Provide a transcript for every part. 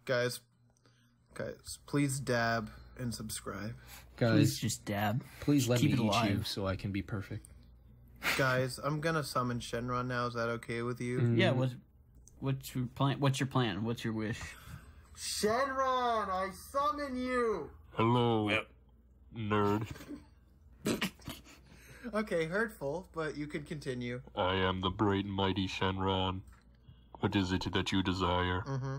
Guys, please dab and subscribe. Guys, please just dab. Please let Keep me it eat alive. you so I can be perfect. Guys, I'm gonna summon Shenron now. Is that okay with you? Yeah. What's your plan? What's your plan? What's your wish? Shenron, I summon you. Hello, nerd. Okay, hurtful, but you could continue. I am the great and mighty Shenron. What is it that you desire? Mm-hmm.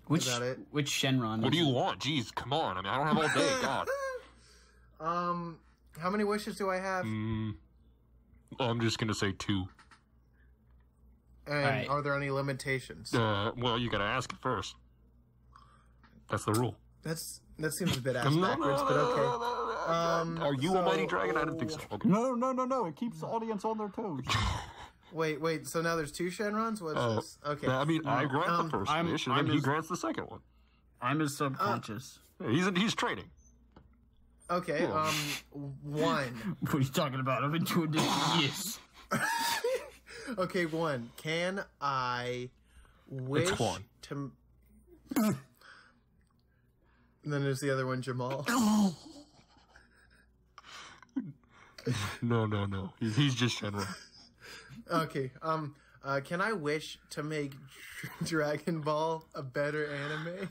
Which Is that it? which Shenron? What do you want? Jeez, come on. I mean, I don't have all day. God. How many wishes do I have? I'm just gonna say 2. And Alright. are there any limitations? Well, you gotta ask it first. That's the rule. That seems a bit ass backwards, but okay. Are you a mighty dragon? I didn't think so. Okay. No. It keeps the audience on their toes. Wait. So now there's 2 Shenrons? What's this? Okay. I mean, I grant the first wish, and then he grants the second one. I'm his subconscious. He's training. Okay. 1. What are you talking about? I've been doing this for years. Okay, 1. Can I wish It's 1. to... And then there's the other one, Jamal. No. He's just Shenron. Okay, can I wish to make Dragon Ball a better anime?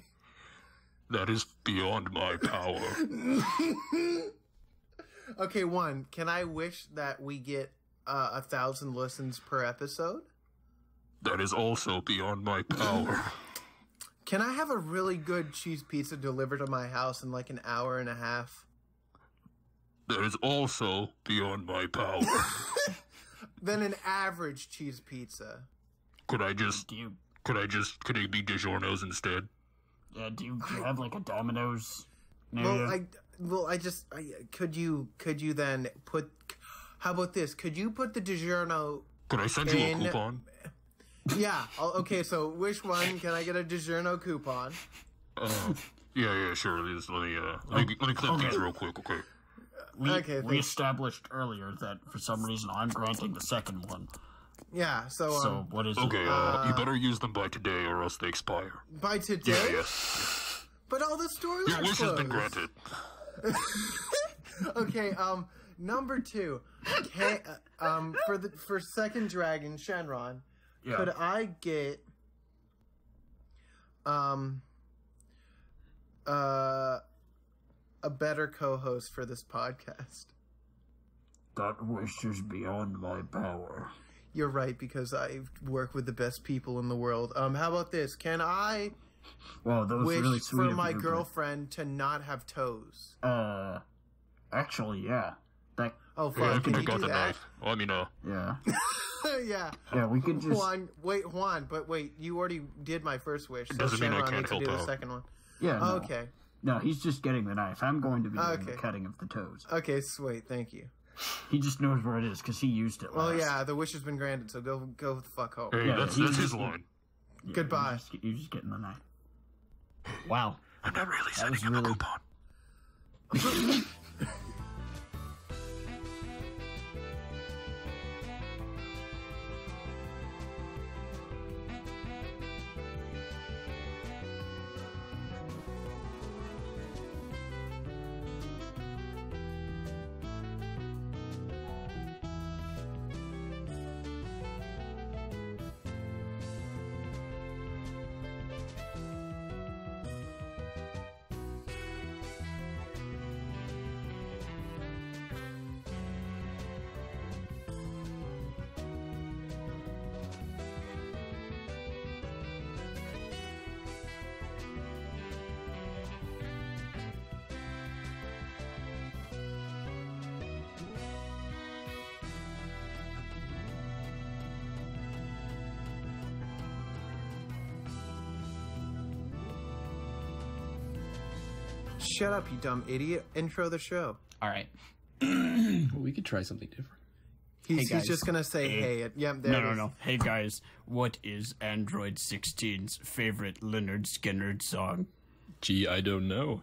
That is beyond my power. Okay, 1. Can I wish that we get 1,000 listens per episode? That is also beyond my power. Can I have a really good cheese pizza delivered to my house in like an hour and a half? That is also beyond my power. Then an average cheese pizza. Could it be DiGiorno's instead? Yeah. Do you have like a Domino's? Could you then put? How about this? Could you put the DiGiorno? Could I send you a coupon? Yeah. Okay. So which one? Can I get a DiGiorno coupon? Yeah, sure. Let me clip these real quick, okay? We established earlier that for some reason I'm granting the second one. Yeah. So what is Okay, it? you better use them by today or else they expire. By today? Yeah, yes. But all the stores Your are wish has been closed. granted. Okay. Number 2. For second dragon Shenron. Yeah. Could I get a better co-host for this podcast? That wish is beyond my power. You're right, because I work with the best people in the world. How about this? Can I Well, that was wish really sweet for of my you, but- girlfriend to not have toes? Actually, yeah. That Oh, Yeah, fuck. I Can can you pick out do the that? knife. Let me know. yeah. Yeah. Yeah, we could just Juan, but wait, you already did my first wish. So doesn't mean I Shenron can't needs to help do the out. second one. Yeah. No. Okay. No, he's just getting the knife. I'm going to be doing Okay. the cutting of the toes. Okay, sweet. Thank you. He just knows where it is because he used it last. Well, yeah, the wish has been granted, so go the fuck home. Hey, Yeah, that's he's his just- line. Yeah, Goodbye. You're just getting the knife. Wow. I'm not really was sending him really- a coupon. Shut up, you dumb idiot. Intro the show. All right. We could try something different. He's guys. just gonna say hey. Yeah, there it is. No. Hey guys, what is Android 16's favorite Leonard Skinner song? Gee, I don't know.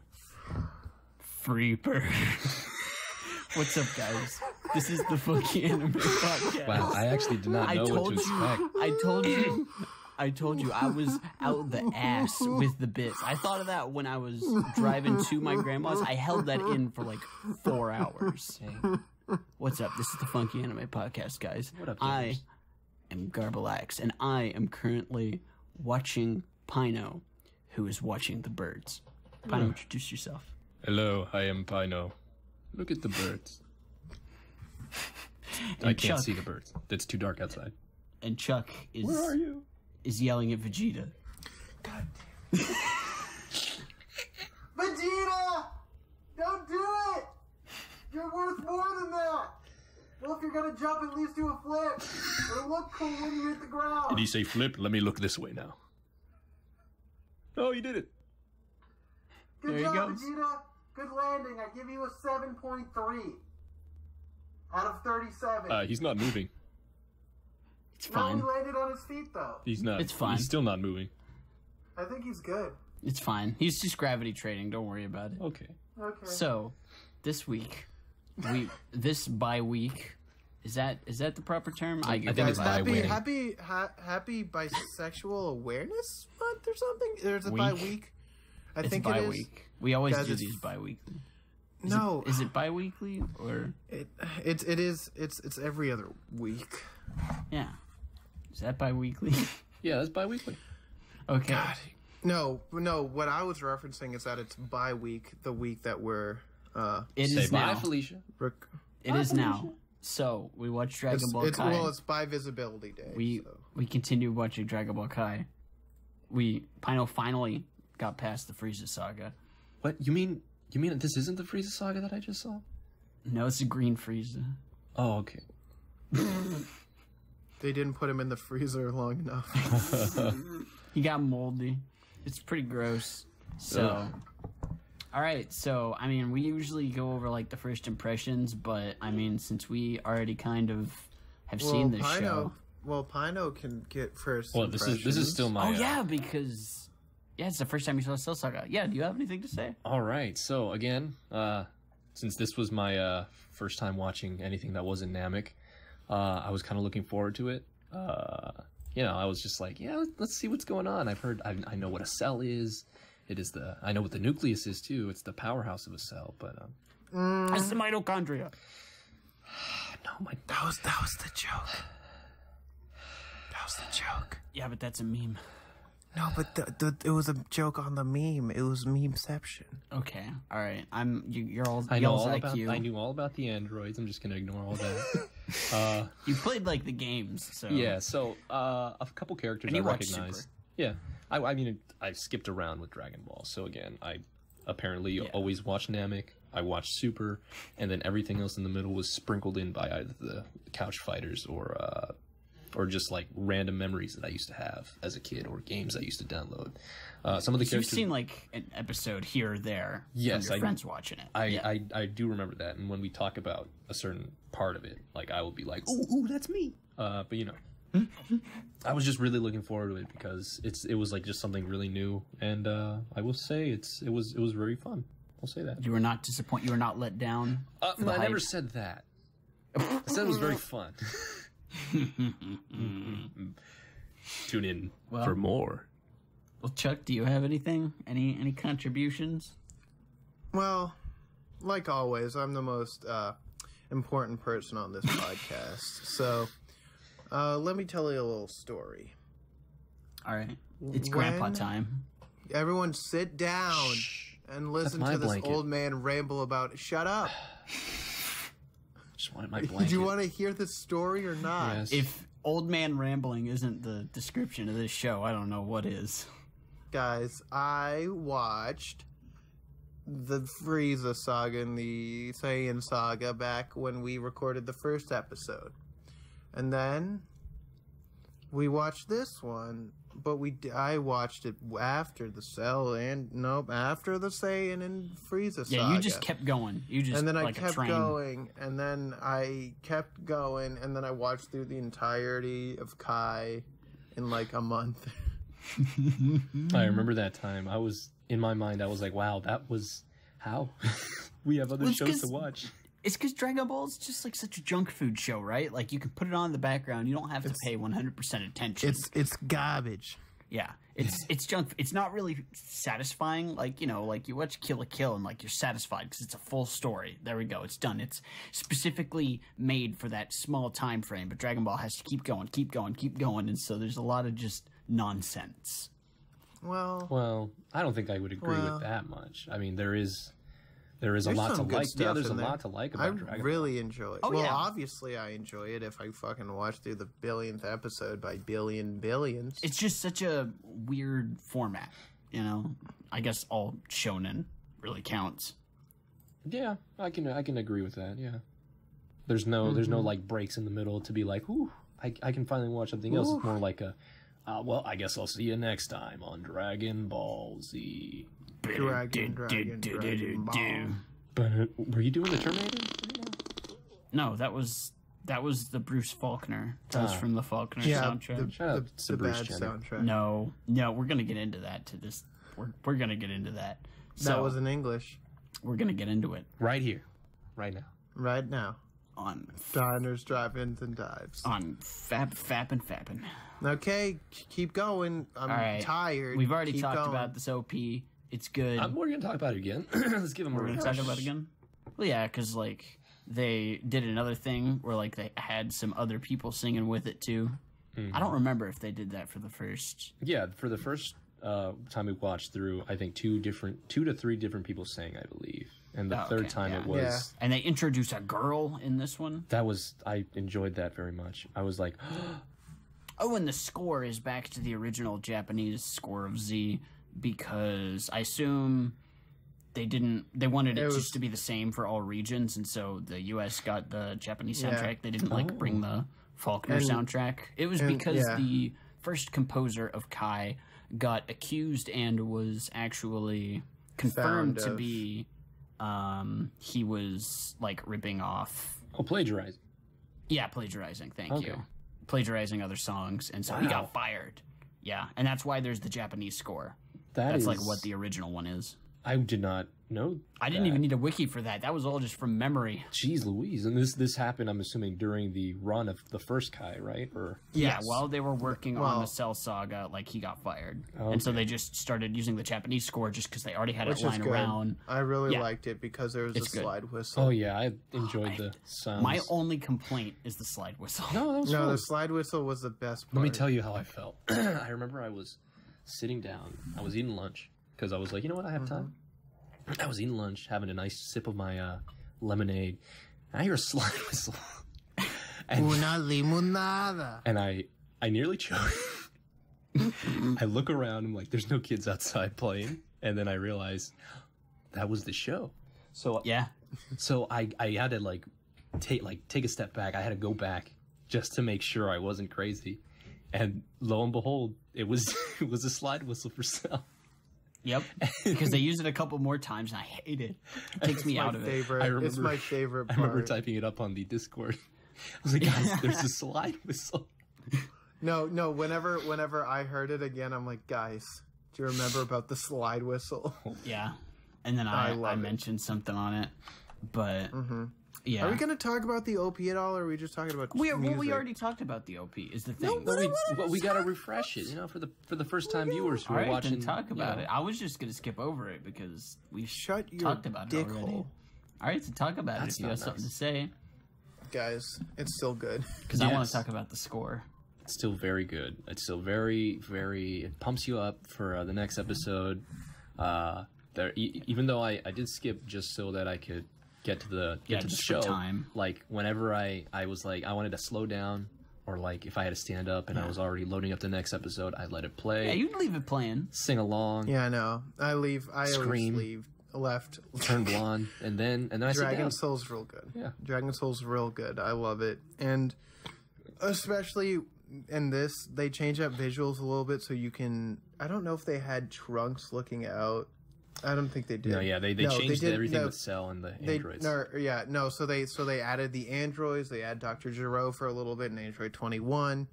Free Bird. What's up, guys? This is the Funky Anime Podcast. Wow, I actually did not know what to expect. I told you. I told you I was out the ass with the bits. I thought of that when I was driving to my grandma's. I held that in for like 4 hours. Hey. What's up? This is the Funky Anime Podcast, guys. What up, I gamers? am Garbalax, and I am currently watching Pino, who is watching the birds. Pino, introduce yourself. Hello, I am Pino. Look at the birds. And I can't Chuck- see the birds. It's too dark outside. And Chuck is Where are you? is yelling at Vegeta. God damn. Vegeta! Don't do it! You're worth more than that! Well, if you're gonna jump, at least do a flip. It'll look cool when you hit the ground. Did he say flip? Let me look this way now. Oh, you did it. Good There he job, goes. Vegeta. Good landing. I give you a 7.3 out of 37. He's not moving. It's No, fine. he landed on his feet, though. He's not. It's fine. He's still not moving. I think he's good. It's fine. He's just gravity trading. Don't worry about it. Okay. Okay. So, this week, this bye-week, is that the proper term? I think Guys, it's bi-week. happy Bisexual Awareness Month or something? There's a Week? bi-week. I It's think bi-week. We always Guys, do it's- these bi-weekly. No, Is it bi-weekly or it is. It's every other week. yeah? Is that bi-weekly? Yeah, that's bi-weekly. Okay. God, no. What I was referencing is that it's bi-week, the week that we're It Say is bye, now. Felicia. It is now. So we watched Dragon Ball Kai. it's by visibility day. We continue watching Dragon Ball Kai. Pino finally got past the Frieza saga. What? You mean this isn't the Frieza saga that I just saw? No, it's a green Frieza. Oh, okay. They didn't put him in the freezer long enough. He got moldy. It's pretty gross. So, all right. So, I mean, we usually go over like the first impressions, but I mean, since we already kind of have seen this show. Well, Pino can get first. Well, this is still my. Oh yeah, because it's the first time you saw Cell Saga. Yeah. Do you have anything to say? All right. So again, since this was my first time watching anything that wasn't Namek, I was kind of looking forward to it. I was just like, yeah, let's see what's going on. I know what a cell is. I know what the nucleus is too. It's the powerhouse of a cell. But It's the mitochondria. no, That was the joke. That was the joke. Yeah, but that's a meme. No, but it was a joke on the meme. It was memeception. Okay. All right. You're all. I know y'all's all IQ. about. I knew all about the androids. I'm just gonna ignore all that. You played like the games, so Yeah, so a couple characters And I you watched recognize. Super. Yeah, I mean, I skipped around with Dragon Ball. So again, I apparently always watched Namek. I watched Super, and then everything else in the middle was sprinkled in by either the Couch Fighters or just like random memories that I used to have as a kid or games I used to download. Some of the So you've characters. seen like an episode here or there. Yes, from your friends watching it. I do remember that, and when we talk about a certain part of it, like I will be like, "Ooh, that's me." But I was just really looking forward to it because it was like just something really new, and I will say it was very fun. I'll say that. You were not disappointed. You were not let down. for the I never hype? said that. I said it was very fun. Tune in for more. Well, Chuck, do you have anything? Any contributions? Well, like always, I'm the most important person on this podcast. So, let me tell you a little story. All right, it's grandpa When- time. Everyone sit down and listen my to this blanket. old man ramble about. Shut up. Just wanted my blanket. Do you want to hear this story or not? Yes. If old man rambling isn't the description of this show, I don't know what is. Guys, I watched the Frieza saga and the Saiyan saga back when we recorded the first episode. And then we watched this one, but I watched it after the Cell after the Saiyan and Frieza saga. Yeah, you just kept going. You just And then I like a kept train. going, and then I kept going, and then I watched through the entirety of Kai in like a month. I remember that time. In my mind, I was like, wow, that was how we have other Well, it's shows to 'cause watch. It's because Dragon Ball is just like such a junk food show, right? Like you can put it on in the background. You don't have to pay 100% attention. It's garbage. Yeah, it's junk. It's not really satisfying. Like, you know, like you watch Kill la Kill and like you're satisfied because it's a full story. There we go. It's done. It's specifically made for that small time frame. But Dragon Ball has to keep going, keep going, keep going, and so there's a lot of just nonsense. Well, I don't think I would agree with that much. I mean, there is a lot to like. Yeah, there's a lot to like about Dragon Ball. I really enjoy it. Oh, well, yeah. obviously I enjoy it if I fucking watch through the billionth episode by billions. It's just such a weird format, you know? I guess all shonen really counts. Yeah, I can agree with that. Yeah, there's no like breaks in the middle to be like, ooh, I can finally watch something else. It's more like a, well, I guess I'll see you next time on Dragon Ball Z. Dragon Ball. But were you doing the Terminator? No, that was the Bruce Faulkner. That was from the Faulkner soundtrack. Shout out to the Bruce bad Jenner. soundtrack. No, we're gonna get into that. We're gonna get into that. That was in English. We're gonna get into it Right here, right now. Right now. on Diners, drive-ins, and dives. fappin'. Okay, keep going. I'm All right. tired. We've already Keep talked going. about this OP. It's good. We're gonna talk about it again. Let's give them a We're gonna refresh. talk about it again. Well, yeah, because like they did another thing where like they had some other people singing with it too. I don't remember if they did that for the first. Yeah, for the first time we watched through, I think two to three different people sang, I believe, and the third time it was. Yeah. And they introduced a girl in this one. I enjoyed that very much. I was like, Oh, and the score is back to the original Japanese score of Z because I assume they wanted it just to be the same for all regions, and so the U.S. got the Japanese soundtrack. They didn't bring the Faulkner soundtrack. It was because the first composer of Kai got accused and was actually confirmed to be he was like ripping off. oh, plagiarizing. Yeah, plagiarizing. Thank you. Plagiarizing other songs, and so he got fired. Yeah, and that's why there's the Japanese score. That's like what the original one is. I did not know. I didn't even need a wiki for that. That was all just from memory. Jeez Louise. And this happened, I'm assuming, during the run of the first Kai, right? Or Yeah, while they were working on the Cell Saga, like he got fired. And so they just started using the Japanese score just because they already had it lying around. I really liked it because there was a slide whistle. Oh yeah, I enjoyed the sounds. My only complaint is the slide whistle. No, that was No, fun. the slide whistle was the best part. Let me tell you how I felt. I remember I was sitting down. I was eating lunch because I was like, you know what, I have time. I was eating lunch, having a nice sip of my lemonade. And I hear a slide whistle. Una limonada. And I nearly choked. I look around. I'm like, there's no kids outside playing. And then I realize that was the show. So Yeah. So I had to take a step back. I had to go back just to make sure I wasn't crazy. And lo and behold, it was a slide whistle for Cell. Yep. Because they used it a couple more times, and I hate it. It takes me out of it. It's my favorite part. I remember typing it up on the Discord. I was like, guys, there's a slide whistle. No. Whenever I heard it again, I'm like, guys, do you remember about the slide whistle? Yeah. And then I mentioned something on it, but yeah. Are we going to talk about the OP at all, or are we just talking about music? We already talked about the OP. Is the thing. But we got to refresh it, for the first time viewers who All are right, watching. then talk about it. I was just going to skip over it because we Shut your talked about it already. hole. All right, so talk about it if you have something to say, Guys, it's still good. because I want to talk about the score. It's still very good. It's still very, very. It pumps you up for the next episode. Even though I did skip just so that I could get to the just for show. time. Like whenever I was like I wanted to slow down, or like if I had to stand up and I was already loading up the next episode, I'd let it play. Yeah, you can leave it playing. Sing along. Yeah, I know. I Scream. always leave left. Turn blonde, and then I sit down. Dragon Soul's real good. Yeah. Dragon Soul's real good. I love it. And especially in this, they change up visuals a little bit so you can... I don't know if they had Trunks looking out. I don't think they did. No, yeah, they changed everything with Cell and the androids. So they added the androids. They add Dr. Gero for a little bit in Android 21.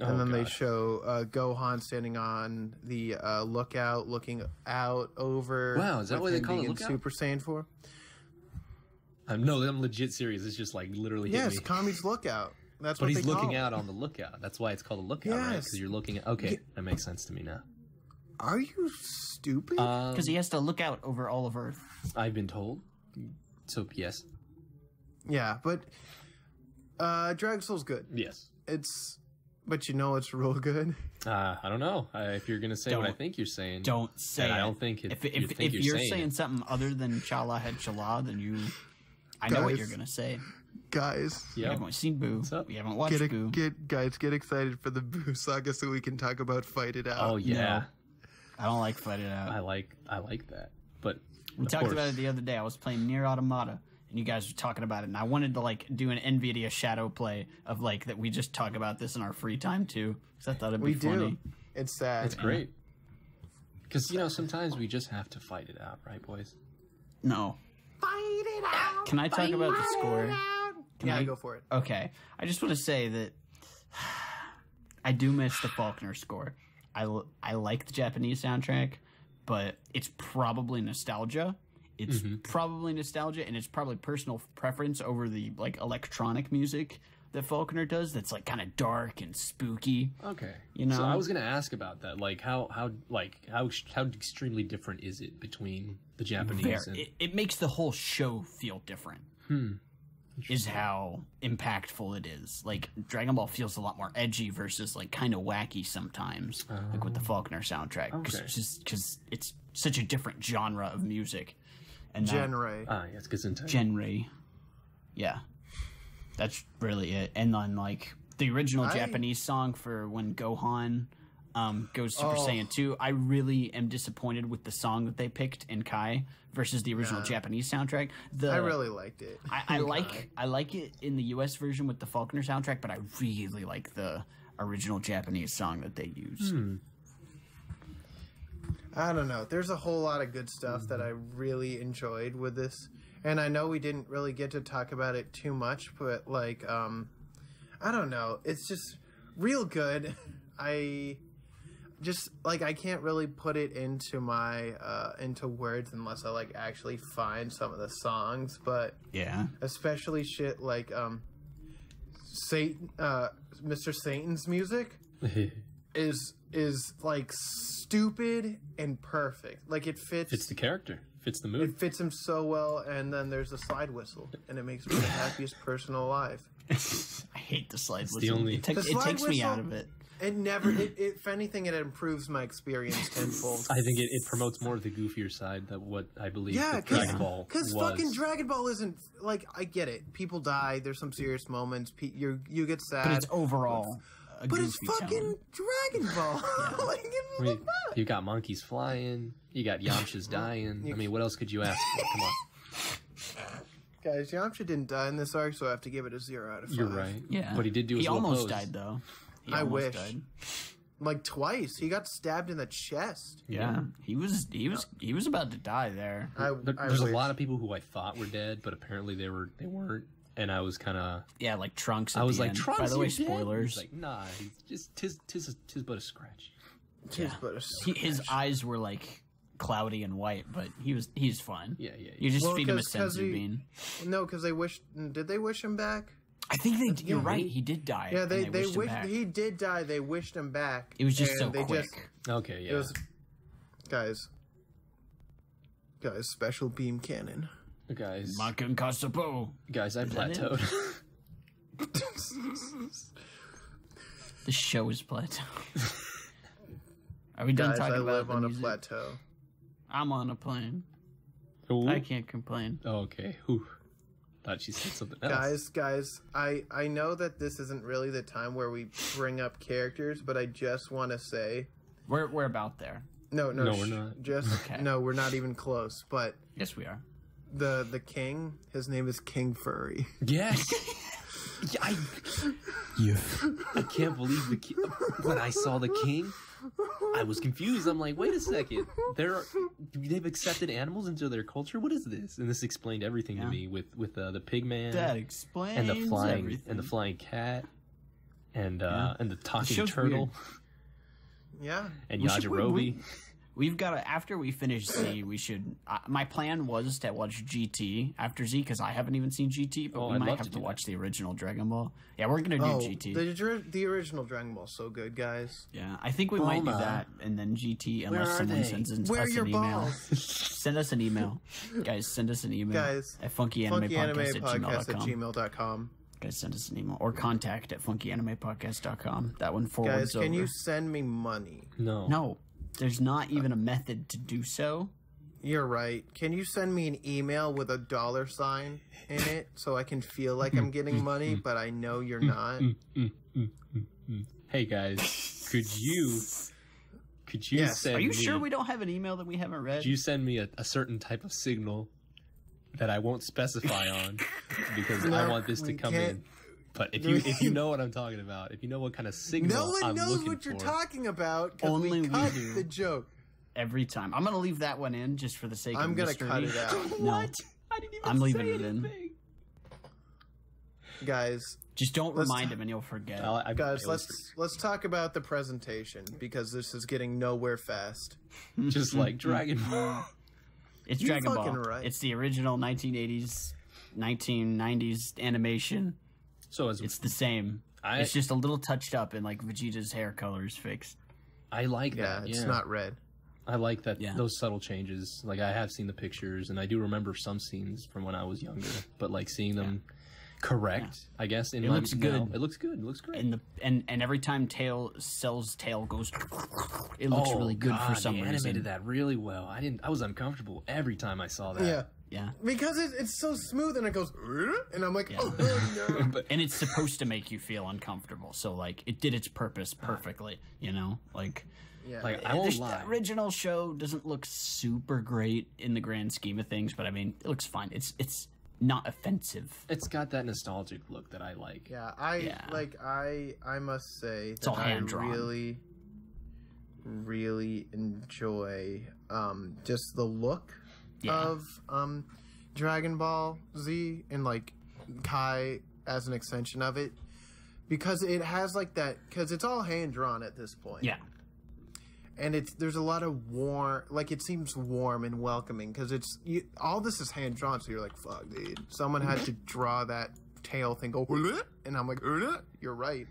And then they show Gohan standing on the lookout, looking out over... Wow, is that what they call it, in lookout? Super Saiyan 4. No, I'm legit serious. It's just like literally hit Yes, me. Kami's lookout. That's But what he's they call looking it. out on the lookout. That's why it's called a lookout, right? Yes. Because you're looking at... Okay, that makes sense to me now. Are you stupid? Because he has to look out over all of Earth. I've been told. So, yes. Yeah, but Dragon Soul's good. Yes. But you know it's real good. I don't know. If you're going to say what I Don't- think you're saying... Don't say then it. I don't think it... If you're saying something other than Chala had Chala, then you... I know what Guys. you're going to say. Guys, We Yeah. haven't seen Boo. What's up? We haven't watched Boo. get excited for the Boo Saga so we can talk about Fight It Out. Oh, yeah. I don't like Fight It Out. I like that. But, We of talked course, about it the other day. I was playing Nier Automata, and you guys were talking about it, and I wanted to like do an NVIDIA shadow play of like that we just talk about this in our free time too, because I thought it'd be We funny. do. It's sad. It's great. Because, sometimes we just have to fight it out, right, boys? No. Fight it out. Can I talk about the score? Yeah, I- go for it. Okay. I just want to say that I do miss the Faulkner score. I like the Japanese soundtrack, but it's probably nostalgia. It's probably nostalgia, and it's probably personal preference over the like electronic music that Faulkner does. That's like kind of dark and spooky. Okay. You know? So I was going to ask about that. Like, how extremely different is it between the Japanese and... It makes the whole show feel different. Is how impactful it is. Like Dragon Ball feels a lot more edgy versus like kind of wacky sometimes, like with the Faulkner soundtrack, because it's such a different genre of music. And Genre. yes, Gesundheit. genre, yeah, that's really it. And then like the original Japanese song for when Gohan goes Super Saiyan 2, I really am disappointed with the song that they picked in Kai versus the original Japanese soundtrack. I really liked it. I like it in the US version with the Faulkner soundtrack, but I really like the original Japanese song that they used. I don't know. There's a whole lot of good stuff that I really enjoyed with this. And I know we didn't really get to talk about it too much, but like I don't know. It's just real good. I can't really put it into my into words unless I like actually find some of the songs, but Yeah. especially shit like Satan, Mr. Satan's music is like stupid and perfect. Like it fits. Fits the character. Fits the It mood. fits him so well, and then there's a slide whistle, and it makes me the happiest person alive. I hate the slide the whistle. only- It The slide takes me whistle- out of it. It never. If anything, it improves my experience tenfold. I think it promotes more of the goofier side that what I believe Yeah, that Dragon Ball because was. fucking Dragon Ball isn't like I get it. People die. There's some serious moments. You get sad. But it's overall a But it's goofy fucking tone. Dragon Ball. Like, I mean, you got monkeys flying. You got Yamcha's dying. I mean, what else could you ask for? Come on. guys, Yamcha didn't die in this arc, so I have to give it a 0 out of 5. You're right. Yeah. But he did do his He little almost pose. died though. He I almost wish. died. Like twice. He got stabbed in the chest. Yeah. He was about to die there. There's a wish. lot of people who I thought were dead, but apparently they weren't. And I was kind of. Yeah, like Trunks. At I was the like, end. Trunks, By the way, you're dead? spoilers. He's like, nah, he's just tis but a scratch. Tis but a His eyes were like cloudy and white, but he's fine. Yeah. You just Well, feed him a 'cause senzu he- bean. No, because they wished. Did they wish him back? I think you're right. He did die. Yeah, and they wished him wished. back. He did die. They wished him back. It was just and so they quick. Okay, It yeah. was, guys, special beam cannon. Guys, Makan Kasapo. I that it? plateaued. The show is plateaued. Are we done Guys, talking I about live the on music? a plateau. I'm on a plane. Ooh. I can't complain. Oh, okay. Whew. Thought she said something else. Guys, I know that this isn't really the time where we bring up characters, but I just want to say, We're about there. no, No, we're not. Just Okay. no, we're not even close. But Yes, we are. the king, his name is King Furry. Yes. I can't believe when I saw the king, I was confused. I'm like, wait a second. They've accepted animals into their culture. What is this? And this explained everything to me with the pig man That explains and the flying everything. and the flying cat and the talking show's turtle weird. Yeah, and We should- Yajirobe. We've got to, after we finish Z, we should. My plan was to watch GT after Z because I haven't even seen GT, but we might have to watch the original Dragon Ball. Yeah, we're gonna do GT. The original Dragon Ball's so good, guys. Yeah, I think we might do that and then GT unless someone sends us an email. Send us an email, guys. Send us an email, guys, at funkyanimePodcast@gmail.com. Guys, send us an email or contact@funkyanimePodcast.com. That one forwards. Guys, can you send me money? No. There's not even a method to do so. You're right. Can you send me an email with a $sign in it so I can feel like I'm getting money, but I know you're not? Hey guys, could you send Are you me, sure we don't have an email that we haven't read? Could you send me a certain type of signal that I won't specify on because I want this to come in? But if you know what I'm talking about, if you know what kind of signal I'm looking for... No one knows what you're talking about because we cut the joke. Every time. I'm going to leave that one in just for the sake of mystery. I'm going to cut it out. No. What? I didn't even I'm say leaving it anything. in. Guys... Just don't remind him and you'll forget. Guys, let's talk about the presentation because this is getting nowhere fast. Just like Dragon Ball. It's Dragon Ball. Right. It's the original 1980s, 1990s animation. So it's the same. It's just a little touched up and like Vegeta's hair color is fixed. I like that. It's not red. I like that. Those subtle changes. Like I have seen the pictures and I do remember some scenes from when I was younger, but like seeing them correct, I guess. It looks good. It looks good. It looks great. And every time Cell's tail goes, it looks really good for some reason. They animated that really well. I was uncomfortable every time I saw that. Yeah. Because it's so smooth and it goes, and I'm like, oh no. And it's supposed to make you feel uncomfortable. So like it did its purpose perfectly, you know? Like I won't lie. The original show doesn't look super great in the grand scheme of things, but I mean, it looks fine. It's not offensive. It's got that nostalgic look that I like. I must say it's all hand drawn. Really enjoy just the look of Dragon Ball Z and like Kai as an extension of it because it has like that because it's all hand drawn at this point. Yeah. And there's a lot of warm, like it seems warm and welcoming because all this is hand drawn, so you're like, fuck, dude. Someone had to draw that tail thing go, and I'm like, you're right.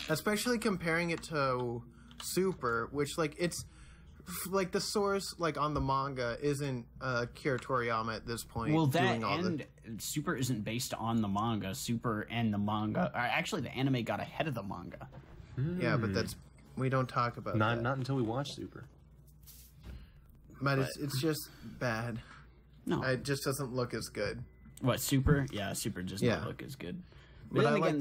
Especially comparing it to Super, which like it's like the source like on the manga isn't Kira Toriyama at this point. Well, Super isn't based on the manga. Super and the manga, actually, the anime got ahead of the manga. Yeah, but we don't talk about that. Not until we watch Super. But it's just bad. No. It just doesn't look as good. What, Super? Yeah, Super does not look as good. But then again,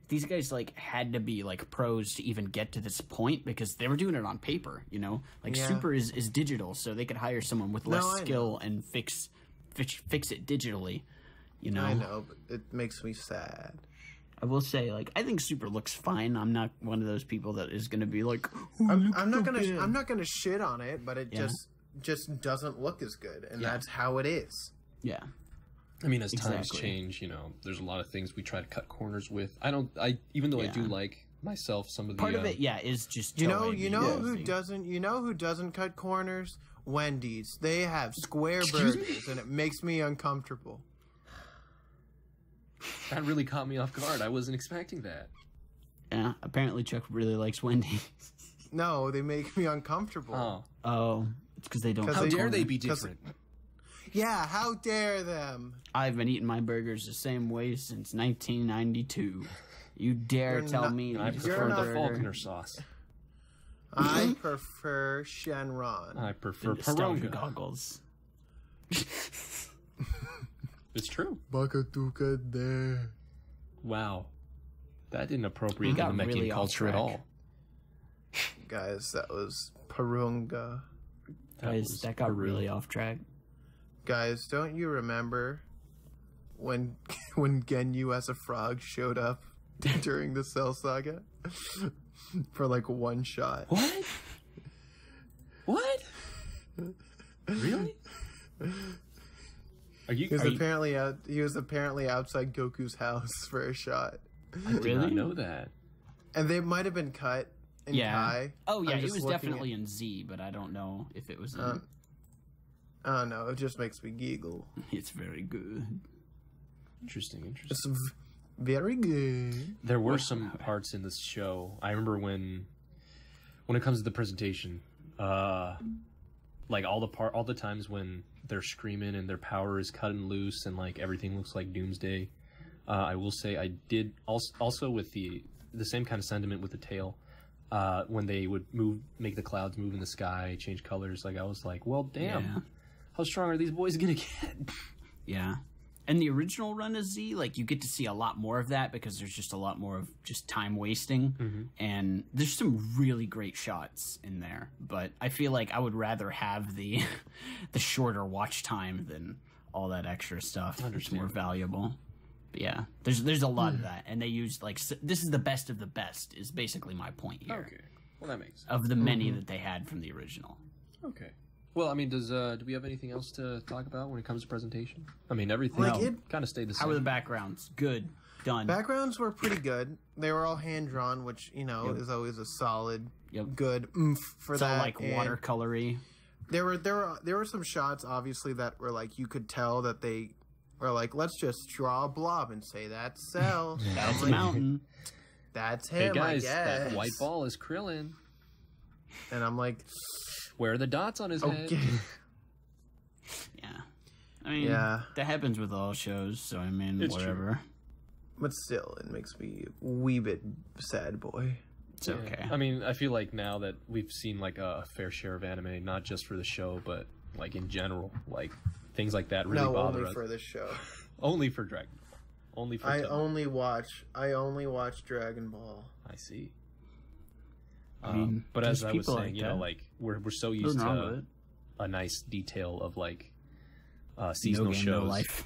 these guys like had to be like pros to even get to this point because they were doing it on paper, you know? Like Super is digital, so they could hire someone with less skill and fix it digitally, you know? I know, but it makes me sad. I will say, like, I think Super looks fine. I'm not one of those people that is going to be like, I'm not gonna shit on it, but it just doesn't look as good, and that's how it is. Yeah. I mean, as times change, you know, there's a lot of things we try to cut corners with. Even though I do like myself some of the part of it, is just you know who doesn't cut corners? Wendy's. They have square burgers, and it makes me uncomfortable. That really caught me off guard. I wasn't expecting that. Yeah, apparently Chuck really likes Wendy's. No, they make me uncomfortable. Oh, it's because they don't. How dare they be different? Yeah, how dare them? I've been eating my burgers the same way since 1992. You dare tell me I prefer the Faulkner sauce. I prefer Shenron. I prefer Nostalgia goggles. It's true. Bakatuka there. Wow. That didn't appropriate the Namekian really culture at all. Guys, that was Parunga. That got really off track. Guys, don't you remember when Genyu as a frog showed up during the Cell Saga? For like one shot. What? What? Really? He was apparently outside Goku's house for a shot. I did not know that. And they might have been cut. in Kai. Oh yeah, I'm it just was looking definitely in Z, but I don't know if it was in. Oh no, it just makes me giggle. It's very good. Interesting. It's very good. There were some parts in this show. I remember when it comes to the presentation, like all the times when they're screaming and their power is cutting loose and like everything looks like doomsday. I will say I did also with the same kind of sentiment with the tail. When they would make the clouds move in the sky, change colors. Like I was like, well, damn, how strong are these boys gonna get? Yeah. And the original run of Z, like, you get to see a lot more of that because there's just a lot more of just time wasting. And there's some really great shots in there. But I feel like I would rather have the shorter watch time than all that extra stuff. It's more valuable. But yeah, there's a lot of that. And they use, like, this is the best of the best is basically my point here. Okay. Well, that makes sense. Of the many that they had from the original. Okay. Well, I mean, do we have anything else to talk about when it comes to presentation? I mean, everything kind of stayed the same. How were the backgrounds? Good. Done. Backgrounds were pretty good. They were all hand drawn, which is always a solid, good for it's that. All like watercolory. There were some shots, obviously, that were like you could tell that they were like, let's just draw a blob and say that's Cell. That's a mountain. That's him. Hey guys, I guess. that white ball is Krillin. And I'm like, where are the dots on his head? Yeah. I mean, that happens with all shows, so I mean, It's whatever. True. But still, it makes me a wee bit sad, boy. It's okay. I mean, I feel like now that we've seen like a fair share of anime, not just for the show, but like in general, like things like that really bother only us. for this show. Only for Dragon Ball. Only for I only watch Dragon Ball. I see. I mean, but as I was saying, like you know, like we're so used to a nice detail of like seasonal no game, shows. No life.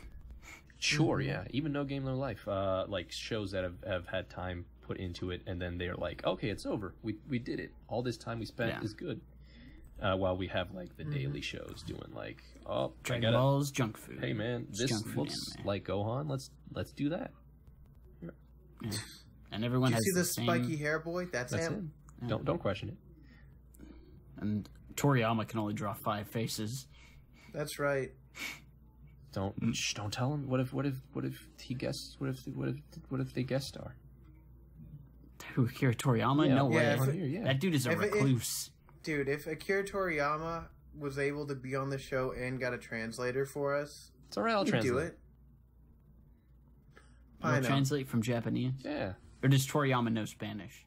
Sure, yeah. Even No Game No Life, like shows that have had time put into it, and then they're like, okay, it's over. We did it. All this time we spent is good. While we have like the daily shows doing like, oh, Dragon Ball's junk food. Hey man, this looks like Gohan. Let's do that. Yeah. And everyone has see the same... spiky hair boy? That's him. Yeah. Don't question it. And Toriyama can only draw 5 faces. That's right. Don't tell him. What if he guessed? What if they guest star? Who, Akira Toriyama? No way. That dude is a recluse. Dude, if Akira Toriyama was able to be on the show and got a translator for us, it's alright. I'll translate. Do it. I'll translate from Japanese. Yeah. Or does Toriyama know Spanish?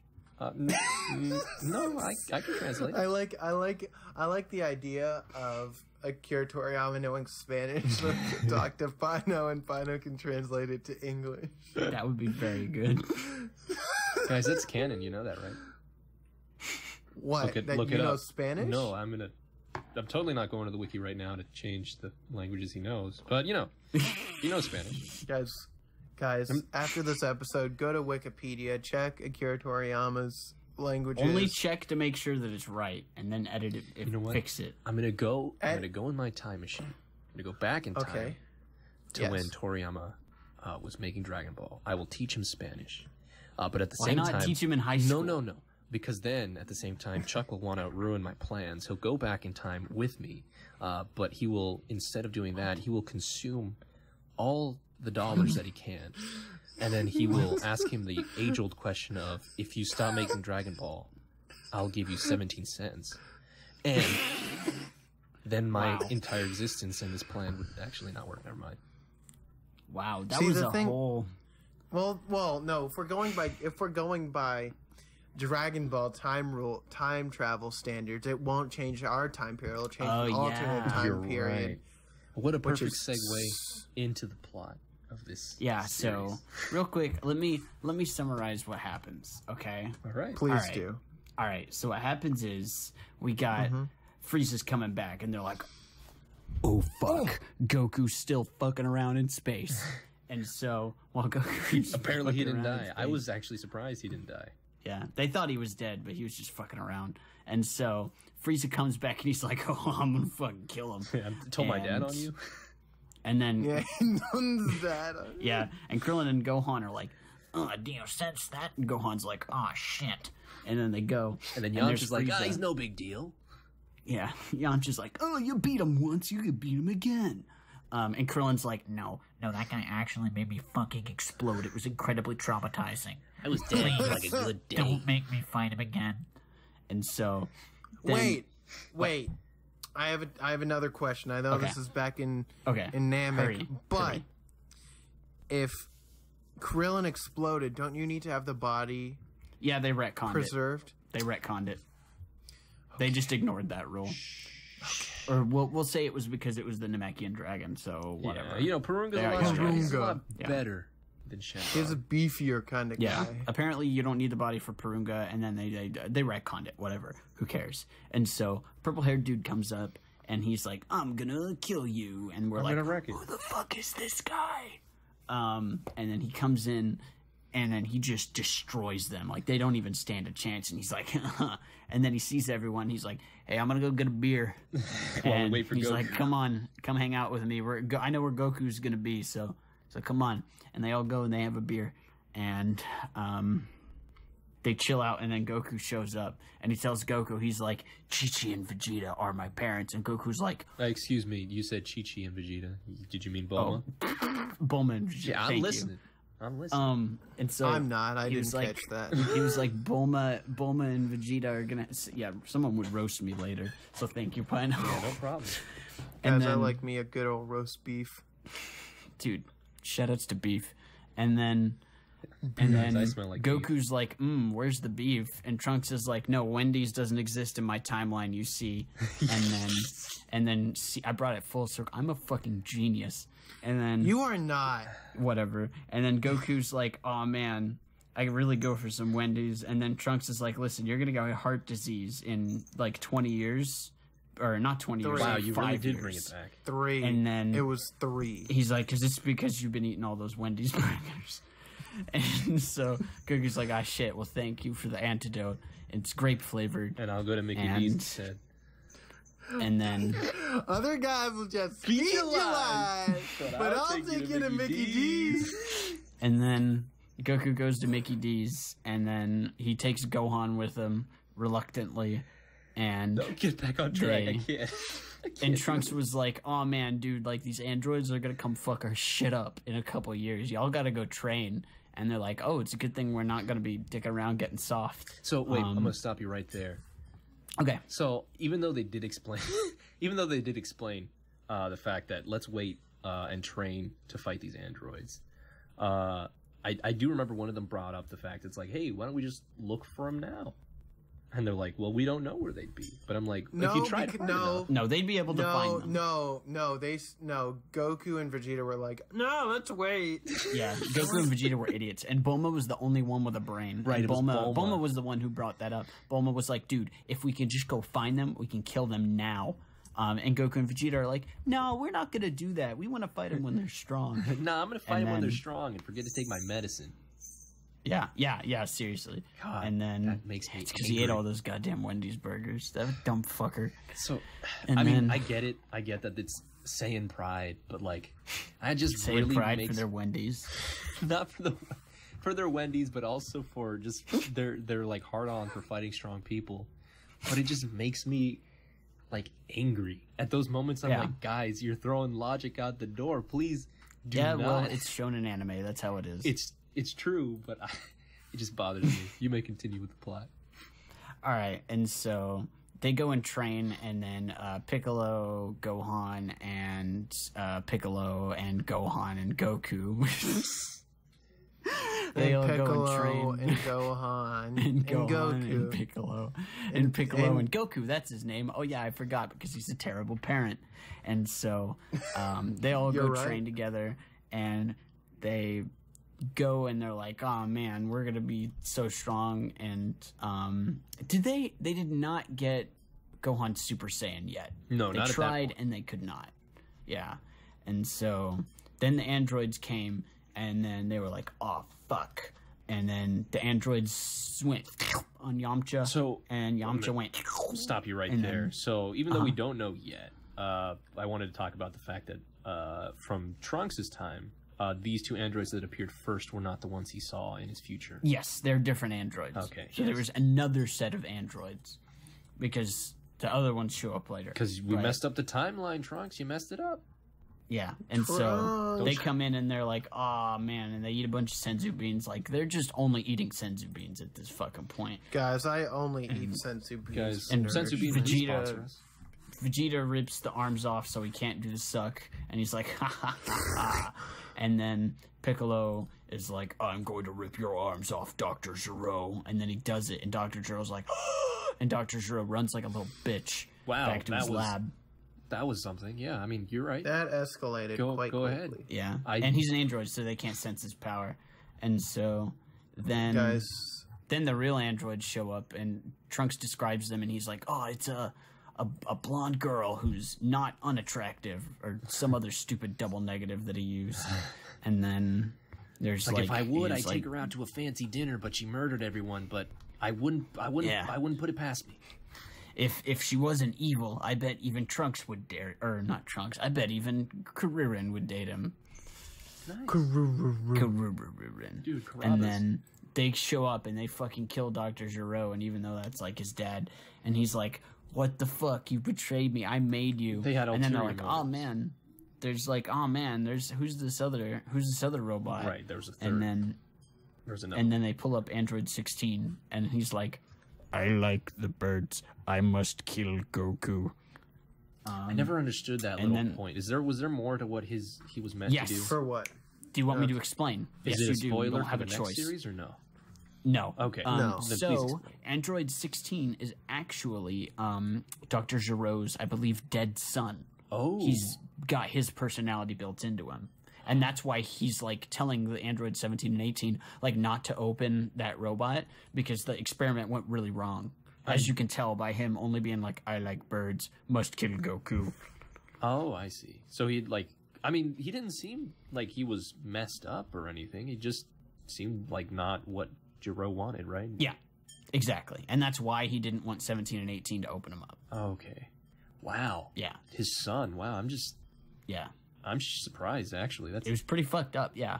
No, I can translate. I like the idea of Akira Toriyama knowing Spanish to talk to Pino, and Pino can translate it to English. That would be very good. Guys, that's canon. You know that, right? What? Look it up. Spanish? No, I'm totally not going to the wiki right now to change the languages he knows. But you know Spanish. Guys, after this episode, go to Wikipedia, check Akira Toriyama's languages. Only check to make sure that it's right, and then edit it. Fix it. I'm gonna go in my time machine. I'm gonna go back in time to when Toriyama was making Dragon Ball. I will teach him Spanish, but at the same time, why not teach him in high school? No. Because then, at the same time, Chuck will want to ruin my plans. He'll go back in time with me, but he will, instead of doing that, he will consume all the dollars that he can, and then he will ask him the age-old question of, if you stop making Dragon Ball, I'll give you 17 cents. And then my entire existence and this plan would actually not work. Never mind. Wow, that was a whole... Well, no, if we're going by Dragon Ball time travel standards, it won't change our time period. It'll change the alternate time period. Right. What a perfect segue into the plot of this. Yeah. series. So, real quick, let me summarize what happens. Okay. All right. Please do. All right. So what happens is we got Frieza's coming back, and they're like, "Oh fuck, Goku's still fucking around in space." And so while Goku apparently he didn't die. I was actually surprised he didn't die. Yeah, they thought he was dead, but he was just fucking around. And so Frieza comes back, and he's like, "Oh, I'm gonna fucking kill him." Yeah, I told my dad on you. And then yeah, and Krillin and Gohan are like, "Oh, do you sense that?" And Gohan's like, "Oh shit." And then they go. And then there's Yamcha's like, Frieza. he's no big deal. Yeah, Yamcha's like, oh, you beat him once, you could beat him again. And Krillin's like, no, that guy actually made me fucking explode. It was incredibly traumatizing. I was dead for like a good day. Don't make me fight him again. And so, then, wait. I have another question. I know this is back in Namek, Hurry. If Krillin exploded, don't you need to have the body Yeah, they retconned preserved? it. They retconned it. They just ignored that rule. Or we'll say it was because it was the Namekian dragon, so whatever. Yeah, you know, Purunga's They are a lot Purunga. better than Shenron. He's a beefier kind of Yeah, guy. apparently you don't need the body for Purunga, and then they retconned it, whatever. Who cares? And so, purple-haired dude comes up, and he's like, I'm gonna kill you. And we're like, who the fuck is this guy? And then he comes in, and then he just destroys them. Like, they don't even stand a chance. And he's like, and then he sees everyone. He's like, hey, I'm gonna go get a beer. And wait for he's Goku. like, come on, come hang out with me. I know where Goku's gonna be, so come on. And they all go and they have a beer. And they chill out, and then Goku shows up. And he tells Goku, he's like, Chi-Chi and Vegeta are my parents. And Goku's like, excuse me, you said Chi-Chi and Vegeta. Did you mean Bulma? Bulma and Vegeta. Yeah, I'm Thank listening. You. I'm listening. And so I'm not. I he didn't was like, catch that. He was like, Bulma and Vegeta are gonna. Yeah, someone would roast me later. So thank you, Pino. Yeah, no problem. And Guys, I then, like me a good old roast beef. dude, shoutouts to beef. And then I smell like Goku's like, where's the beef? And Trunks is like, no, Wendy's doesn't exist in my timeline, you see. And then see, I brought it full circle. I'm a fucking genius. And then You are not. whatever. And then Goku's like, oh man, I could really go for some Wendy's. And then Trunks is like, listen, you're gonna get heart disease in like 20 years. Or not 20 years. Wow, like you 5 really did years. bring it back. 3. And then it was 3. he's like, because it's because you've been eating all those Wendy's burgers. And so Goku's like, ah, shit, well, thank you for the antidote. It's grape flavored. And I'll go to Mickey And- D's instead. And then, Other guys will just eat you alive. But I'll take you to Mickey D's. and then Goku goes to Mickey D's, and then he takes Gohan with him reluctantly. And No, get back on track. I can't. and Trunks was like, oh man, dude, like these androids are gonna come fuck our shit up in a couple years. Y'all gotta go train. And they're like, oh, it's a good thing we're not gonna be dicking around getting soft. So wait, I'm gonna stop you right there. Okay. So even though they did explain, the fact that let's wait and train to fight these androids, I do remember one of them brought up the fact it's like, hey, why don't we just look for them now? And they're like, well, we don't know where they'd be. But I'm like, if you tried hard enough, No, they'd be able to find them. No. Goku and Vegeta were like, no, let's wait. Yeah, Goku and Vegeta were idiots, and Bulma was the only one with a brain. Right, And it was Bulma Bulma. was the one who brought that up. Bulma was like, dude, if we can just go find them, we can kill them now. And Goku and Vegeta are like, no, we're not gonna do that. We want to fight them when they're strong. nah, I'm gonna fight And them when they're then- strong and forget to take my medicine. Yeah, seriously. God, And then that makes me because he ate angry. all those goddamn Wendy's burgers. That dumb fucker. So, And I mean, then- I get it. I get that it's Saiyan pride, but like, I just Say really pride makes for their Wendy's. not for their Wendy's, but also for just their like hard on for fighting strong people. But it just makes me like angry at those moments. I'm Yeah. like, guys, you're throwing logic out the door. Please do Yeah, not. well, it's shown in anime. That's how it is. It's true, but it just bothers me. You may continue with the plot. All right, and so they go and train, and then Piccolo, Gohan, and Piccolo, and Gohan, and Goku. They all Piccolo go and train. and Gohan And Gohan Goku. and Piccolo and Piccolo and Goku. That's his name. Oh yeah, I forgot because he's a terrible parent. And so they all go You're right. train together, and they go and they're like, oh man, we're gonna be so strong. And they did not get Gohan Super Saiyan yet. No, They not at that tried point. and they could not. Yeah. And so then the androids came, and then they were like, oh fuck. And then the androids went on Yamcha. So- and Yamcha went. Stop you right And there. then- So even though we don't know yet, I wanted to talk about the fact that from Trunks' time, these two androids that appeared first were not the ones he saw in his future. Yes, they're different androids. Okay, So there was another set of androids because the other ones show up later. Because we messed up the timeline, Trunks. You messed it up. Yeah, and so they come in and they're like, "Oh man," and they eat a bunch of senzu beans. Like they're just only eating senzu beans at this fucking point. Guys, I only eat senzu beans. Guys, And senzu beans Vegeta rips the arms off so he can't do the suck, and he's like, "Ha ha ha ha!" And then Piccolo is like, "I'm going to rip your arms off, Dr. Gero," and then he does it, and Dr. Gero's like, and Dr. Gero runs like a little bitch back to his lab. That was something. Yeah, I mean, you're right. That escalated quite go quickly. ahead. Yeah, and he's an android, so they can't sense his power. And so then, then the real androids show up, and Trunks describes them, and he's like, "Oh, it's a blonde girl who's not unattractive," or some other stupid double negative that he used. And then there's like, if I would, I'd take her out to a fancy dinner, but she murdered everyone. But I wouldn't put it past me. If she wasn't evil, I bet even Trunks would dare, or not Trunks. I bet even Kuririn would date him. Nice. Kuririn. Dude, Carabas. And then they show up and they fucking kill Dr. Gero, and even though that's like his dad, and he's like, "What the fuck? You betrayed me. I made you." They had and then they're like, ulterior "Oh man." There's like, "Oh man, who's this other robot?" Right, there was a third. And then there's another. And then they pull up Android 16, and he's like, "I like the birds. I must kill Goku." I never understood that little point. Was there more to what he was meant to do? For what? Do you want me to explain? Is yes, it a you do. spoiler You don't for have the a next choice. series or no? No. Okay. No. Then please So explain. Android 16 is actually Dr. Gero's, I believe, dead son. Oh. He's got his personality built into him. And that's why he's like telling the Android 17 and 18 like not to open that robot because the experiment went really wrong. As you can tell by him only being like, "I like birds, must kill Goku." Oh, I see. So he he didn't seem like he was messed up or anything. He just seemed like not what Gero wanted, right? Yeah, exactly. And that's why he didn't want 17 and 18 to open him up. Okay. Wow. Yeah. His son. Wow. I'm surprised actually. It was pretty fucked up. Yeah.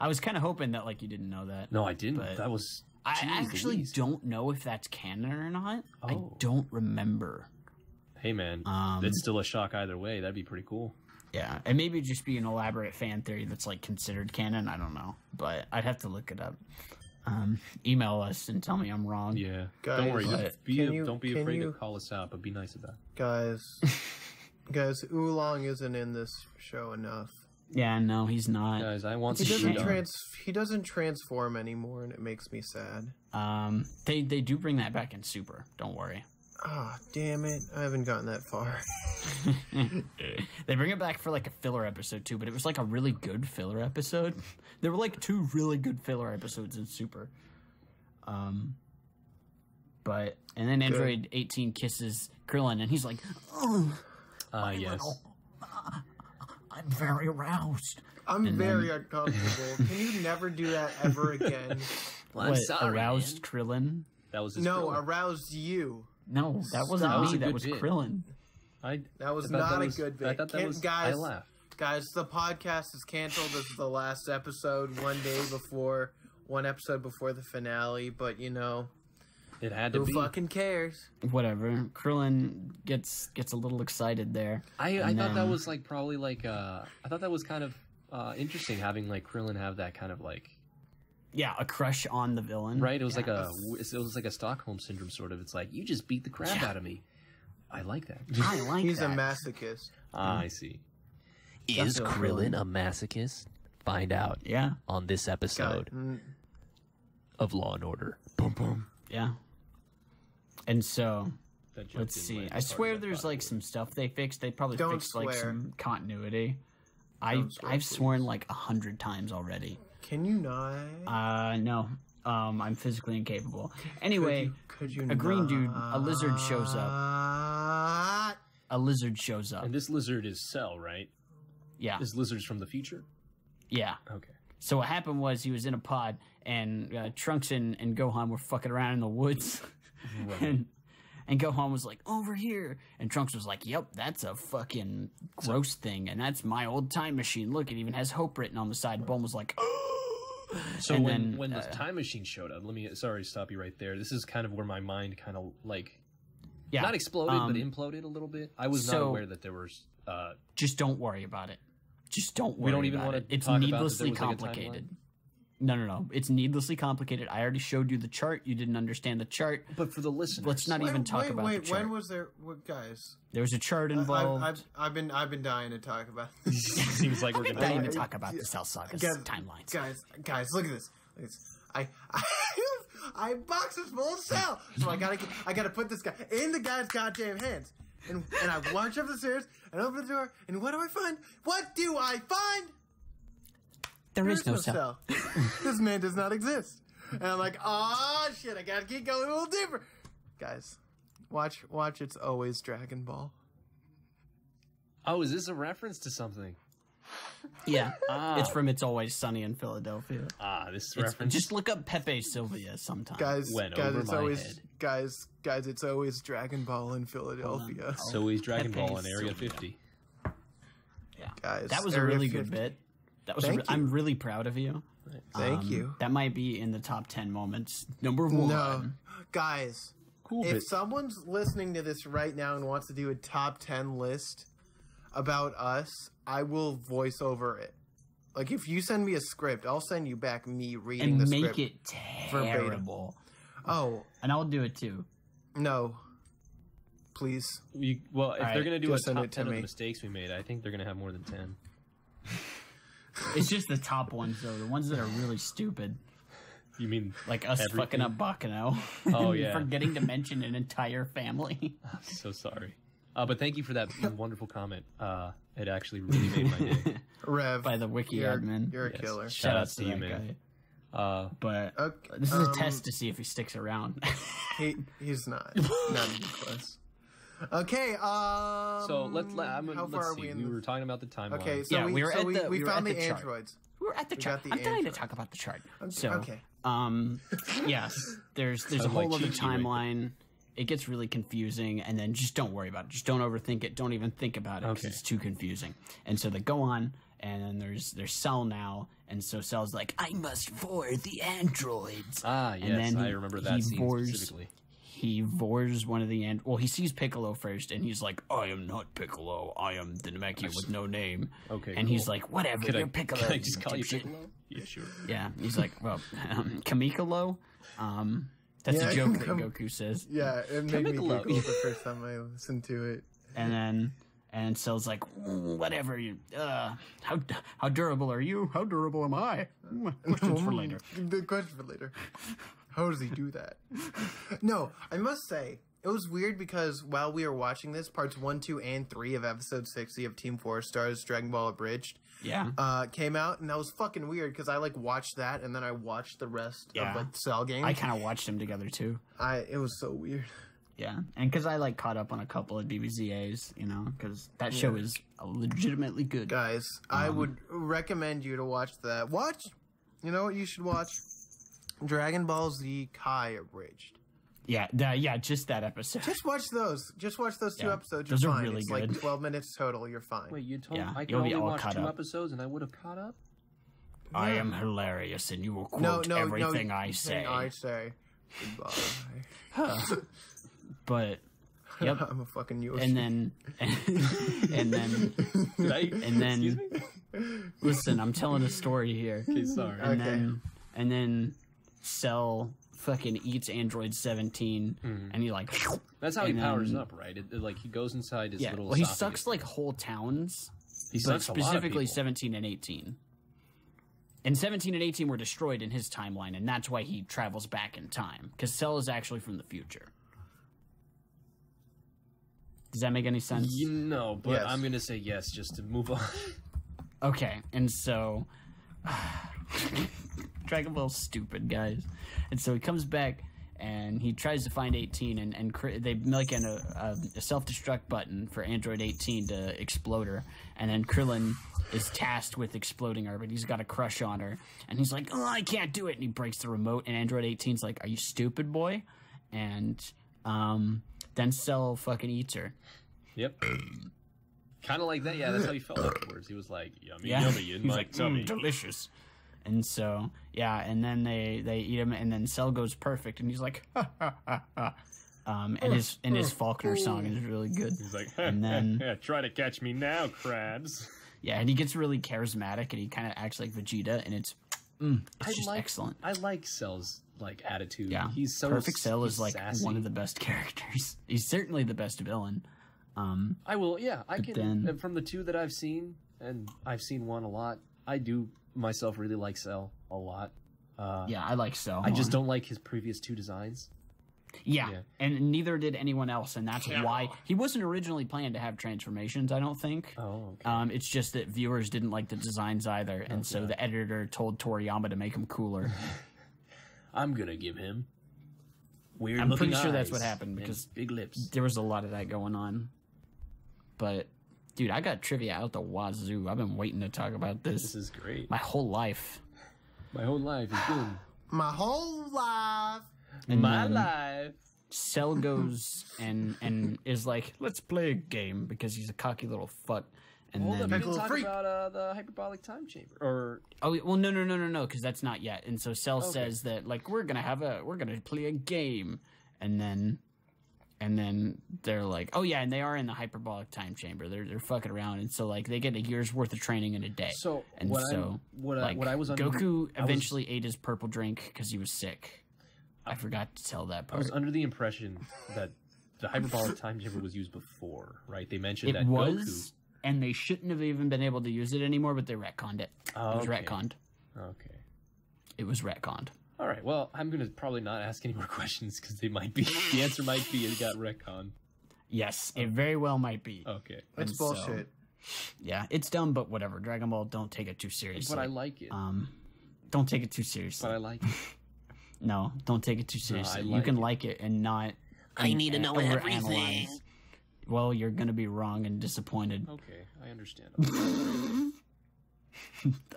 I was kind of hoping that like you didn't know that. No, I didn't. But That was. I Jeez actually Louise. don't know if that's canon or not. I Oh. don't remember. Hey man, it's still a shock either way. That'd be pretty cool. Yeah, and maybe it'd just be an elaborate fan theory that's like considered canon. I don't know, but I'd have to look it up. Email us and tell me I'm wrong. Yeah. Guys, don't worry. Don't be afraid you- to call us out, but be nice about it. Guys, Oolong isn't in this show enough. Yeah, no, he's not. Guys, I want He some doesn't shit. he doesn't transform anymore, and it makes me sad. They do bring that back in Super. Don't worry. Ah, damn it! I haven't gotten that far. They bring it back for like a filler episode too, but it was like a really good filler episode. There were like 2 really good filler episodes in Super. But and then Android 18 kisses Krillin, and he's like, "Oh, Yes. I'm very aroused." I'm very uncomfortable. Can you never do that ever again? Well, I'm What, sorry, aroused man. Krillin? That was his No, Krillin. aroused you. No, that wasn't That was me. a That good was bit. Krillin. That was I thought not that a was- good bit. I thought that was. Guys, I laughed. Guys, the podcast is canceled. This is the last episode, one episode before the finale. But you know, It had to who be. fucking cares? Whatever. Krillin gets a little excited there. I And thought that then- was like probably like I thought that was kind of interesting having like Krillin have that kind of like Yeah, a crush on the villain. right. It was like it was like a Stockholm syndrome sort of. It's like you just beat the crap out of me. I like that. I like He's that. a masochist. I see. Is Krillin a masochist? Find out Yeah, on this episode God. of Law and Order. Boom boom. yeah. And so That joke let's didn't see. land I as hard swear as I there's thought like it some stuff they fixed. They probably Don't fixed like swear. some continuity. Don't swear, I've please. sworn like 100 times already. Can you not? No. I'm physically incapable. Anyway, could you a green not? dude, a lizard shows up. A lizard shows up. And this lizard is Cell, right? Yeah. This lizard's from the future. Yeah. Okay. So what happened was he was in a pod, and Trunks and Gohan were fucking around in the woods, Right. And Gohan was like, over here. And Trunks was like, yep, that's a fucking gross thing. And that's my old time machine. Look, it even has hope written on the side. Bulma was like, So and when the time machine showed up, sorry to stop you right there. This is kind of where my mind kind of like, not exploded, but imploded a little bit. I was not aware that there was... just don't worry about it. Just don't worry. We don't even about want it. to It's talk needlessly about that there was, like, a complicated. No. It's needlessly complicated. I already showed you the chart. You didn't understand the chart. But for the listeners, let's not even talk about the chart. When was there, guys? There was a chart involved. I've been dying to talk about. Seems like we're dying gonna to talk about the Cell Sagas timelines. Guys, look at this. I boxes full of Cell, so I gotta put this guy in the guy's goddamn hands. And I march up the stairs and open the door, and what do I find? What do I find? There is no Cell. This man does not exist. And I'm like, oh shit, I gotta keep going a little deeper. Guys, watch It's Always Dragon Ball. Oh, is this a reference to something? Yeah, it's from It's Always Sunny in Philadelphia. This reference. Just look up Pepe Sylvia sometime. Guys, it's always Dragon Ball in Philadelphia. It's always Dragon Pepe Ball in Area Sylvia. 50. Yeah, guys, that was a Area really 50. good bit. That was. Thank you. I'm really proud of you. Thank you. That might be in the top 10 moments. Number 1. No, guys, Cool. if someone's listening to this right now and wants to do a top 10 list about us, I will voice over it. Like, if you send me a script, I'll send you back me reading the script. And make it terrible. Oh, And I'll do it too. no. Please. If they're going to do a just send top it to 10 of the me. mistakes we made, I think they're going to have more than 10. It's just the top ones, though. The ones that are really stupid. You mean Like us everything? fucking up Bakano. Oh, and yeah. forgetting to mention an entire family. I'm so sorry. But thank you for that wonderful comment. It actually really made my day. Rev. By the wiki you're, admin. You're a Yes. killer. Shout out to that you, man. guy. But Okay, this is a test to see if he sticks around. He's not. Not even close. Okay, So let's far see. are we in We the- were talking about the timeline. Okay, so Yeah, we found at the the chart. androids. We're at the chart. got the I'm dying to androids. talk about the chart. Okay, So, okay. yes, there's a Sounds whole like other Chi-Chi right timeline. It gets really confusing, and then just don't worry about it. Just don't overthink it. Don't even think about it because Okay. it's too confusing. And so they go on, and then there's Cell now, and so Cell's like, I must vor the androids. Yes, And then I remember that scene vores- specifically. He vores one of the he sees Piccolo first, and he's like, I am not Piccolo. I am the Namekian with no name. Okay, And he's cool. like, whatever, Could you're I, Piccolo. can I just call you dipshit." Piccolo? Yeah, sure. Yeah, he's like, well, Kamikolo? That's Yeah, a joke that Goku says. Yeah, it made me Piccolo. giggle the first time I listened to it. And Cell's like, whatever, you, how durable are you? How durable am I? Questions for later. The question for later. How does he do that? No, I must say, it was weird because while we were watching this, parts 1, 2, and 3 of episode 60 of Team 4 Stars Dragon Ball Abridged Yeah. came out, and that was fucking weird because I watched that and then I watched the rest Yeah. of Cell games. I kind of watched them together too. It was so weird. Yeah. And because I caught up on a couple of DBZAs, because that show is legitimately good. Guys, I would recommend you to watch that. You know what you should watch? Dragon Ball Z Kai Abridged. Yeah, just that episode. Just watch those. Just watch those 2 Yeah, episodes. those You're are fine. really it's good. like 12 minutes total. You're fine. Wait, you told me Yeah, I could you'll be only all watch caught 2 up. episodes and I would have caught up? I am hilarious, and you will quote everything I say. I say. Goodbye. But, yep. I'm a fucking Yoshi. and then Excuse me? listen, I'm telling a story here. Okay, sorry. And then Cell fucking eats Android 17, and he That's how he and powers then- up, right? He goes inside his little well, he esophagus. sucks whole towns, He but sucks a lot of specifically people. 17 and 18. And 17 and 18 were destroyed in his timeline, and that's why he travels back in time, because Cell is actually from the future. Does that make any sense? No, but Yes. I'm going to say yes just to move on. Okay, and so Dragon Ball's stupid, guys. And so he comes back and he tries to find 18, and they make a self-destruct button for Android 18 to explode her, and then Krillin is tasked with exploding her, but he's got a crush on her, and he's like, oh, I can't do it, and he breaks the remote, and Android 18's like, are you stupid, boy? And then Cell fucking eats her. Yep. Kind of like that. Yeah, that's how he felt afterwards. He was like, yummy, Yeah. yummy in He's my like, tummy. delicious. And so, yeah, and then they eat him, and then Cell goes perfect, and he's like, ha, ha, ha, ha. And his Faulkner song is really good. He's like, and then try to catch me now, crabs. yeah, and he gets really charismatic, and he kind of acts like Vegeta, and it's just excellent. I like Cell's like attitude. Yeah, he's so Perfect Cell is like sassy. one of the best characters. He's certainly the best villain. I will. Yeah, I can. then- From the two that I've seen, and I've seen one a lot. I do myself really like Cell a lot. Yeah, I like Cell. I just more. don't like his previous two designs. Yeah, Yeah. and neither did anyone else, and that's why he wasn't originally planned to have transformations. I don't think. Oh, okay. It's just that viewers didn't like the designs either, and so the editor told Toriyama to make him cooler. I'm gonna give him weird. I'm pretty looking sure that's eyes what happened and because big lips. there was a lot of that going on. But, dude, I got trivia out the wazoo. I've been waiting to talk about This this is great. my whole life. My whole life is good. My whole life. And My then life. Cell goes and is like, let's play a game because he's a cocky little fuck. And Hold then, up, you Little talk freak. about the hyperbolic time chamber, or oh well, no, because that's not yet. And so Cell says that like we're gonna play a game, and then they're like, oh yeah, and they are in the hyperbolic time chamber. They're fucking around, and so like they get a year's worth of training in a day. so And what so, what I was under, Goku I was- eventually ate his purple drink because he was sick. I forgot to tell that I part. was under the impression that the hyperbolic time chamber was used before, right? They mentioned It that was, and they shouldn't have even been able to use it anymore, but they retconned it. Oh, It was okay. retconned. Okay. It was retconned. All right. Well, I'm gonna probably not ask any more questions because they might be. The answer might be it got retconned. Yes, it very well might be. Okay. It's And so- bullshit. Yeah, it's dumb, but whatever. Dragon Ball, don't take it too seriously. But I like it. Don't take it too seriously. But I like it. No, don't take it too seriously. I You like can it. like it and not. I need to know overanalyze. everything. Well, you're gonna be wrong and disappointed. Okay, I understand.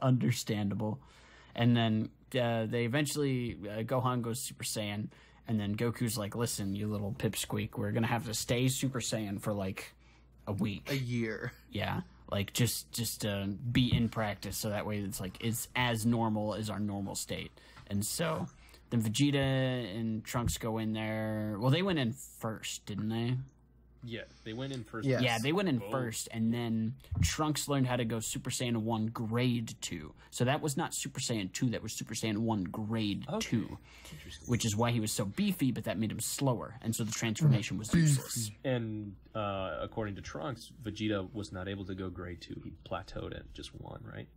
Understandable. And then they eventually Gohan goes Super Saiyan, and then Goku's like, "Listen, you little pipsqueak, we're gonna have to stay Super Saiyan for like a week. A year. Yeah, like just be in practice, so that way it's like it's as normal as our normal state." And so then Vegeta and Trunks go in there. Well, they went in first, didn't they? Yeah, they went in first. Yes. Yeah, they went in first, and then Trunks learned how to go Super Saiyan 1 Grade 2. So that was not Super Saiyan 2, that was Super Saiyan 1 Grade 2, which is why he was so beefy, but that made him slower, and so the transformation was useless. And according to Trunks, Vegeta was not able to go grade 2. He plateaued at just 1, right?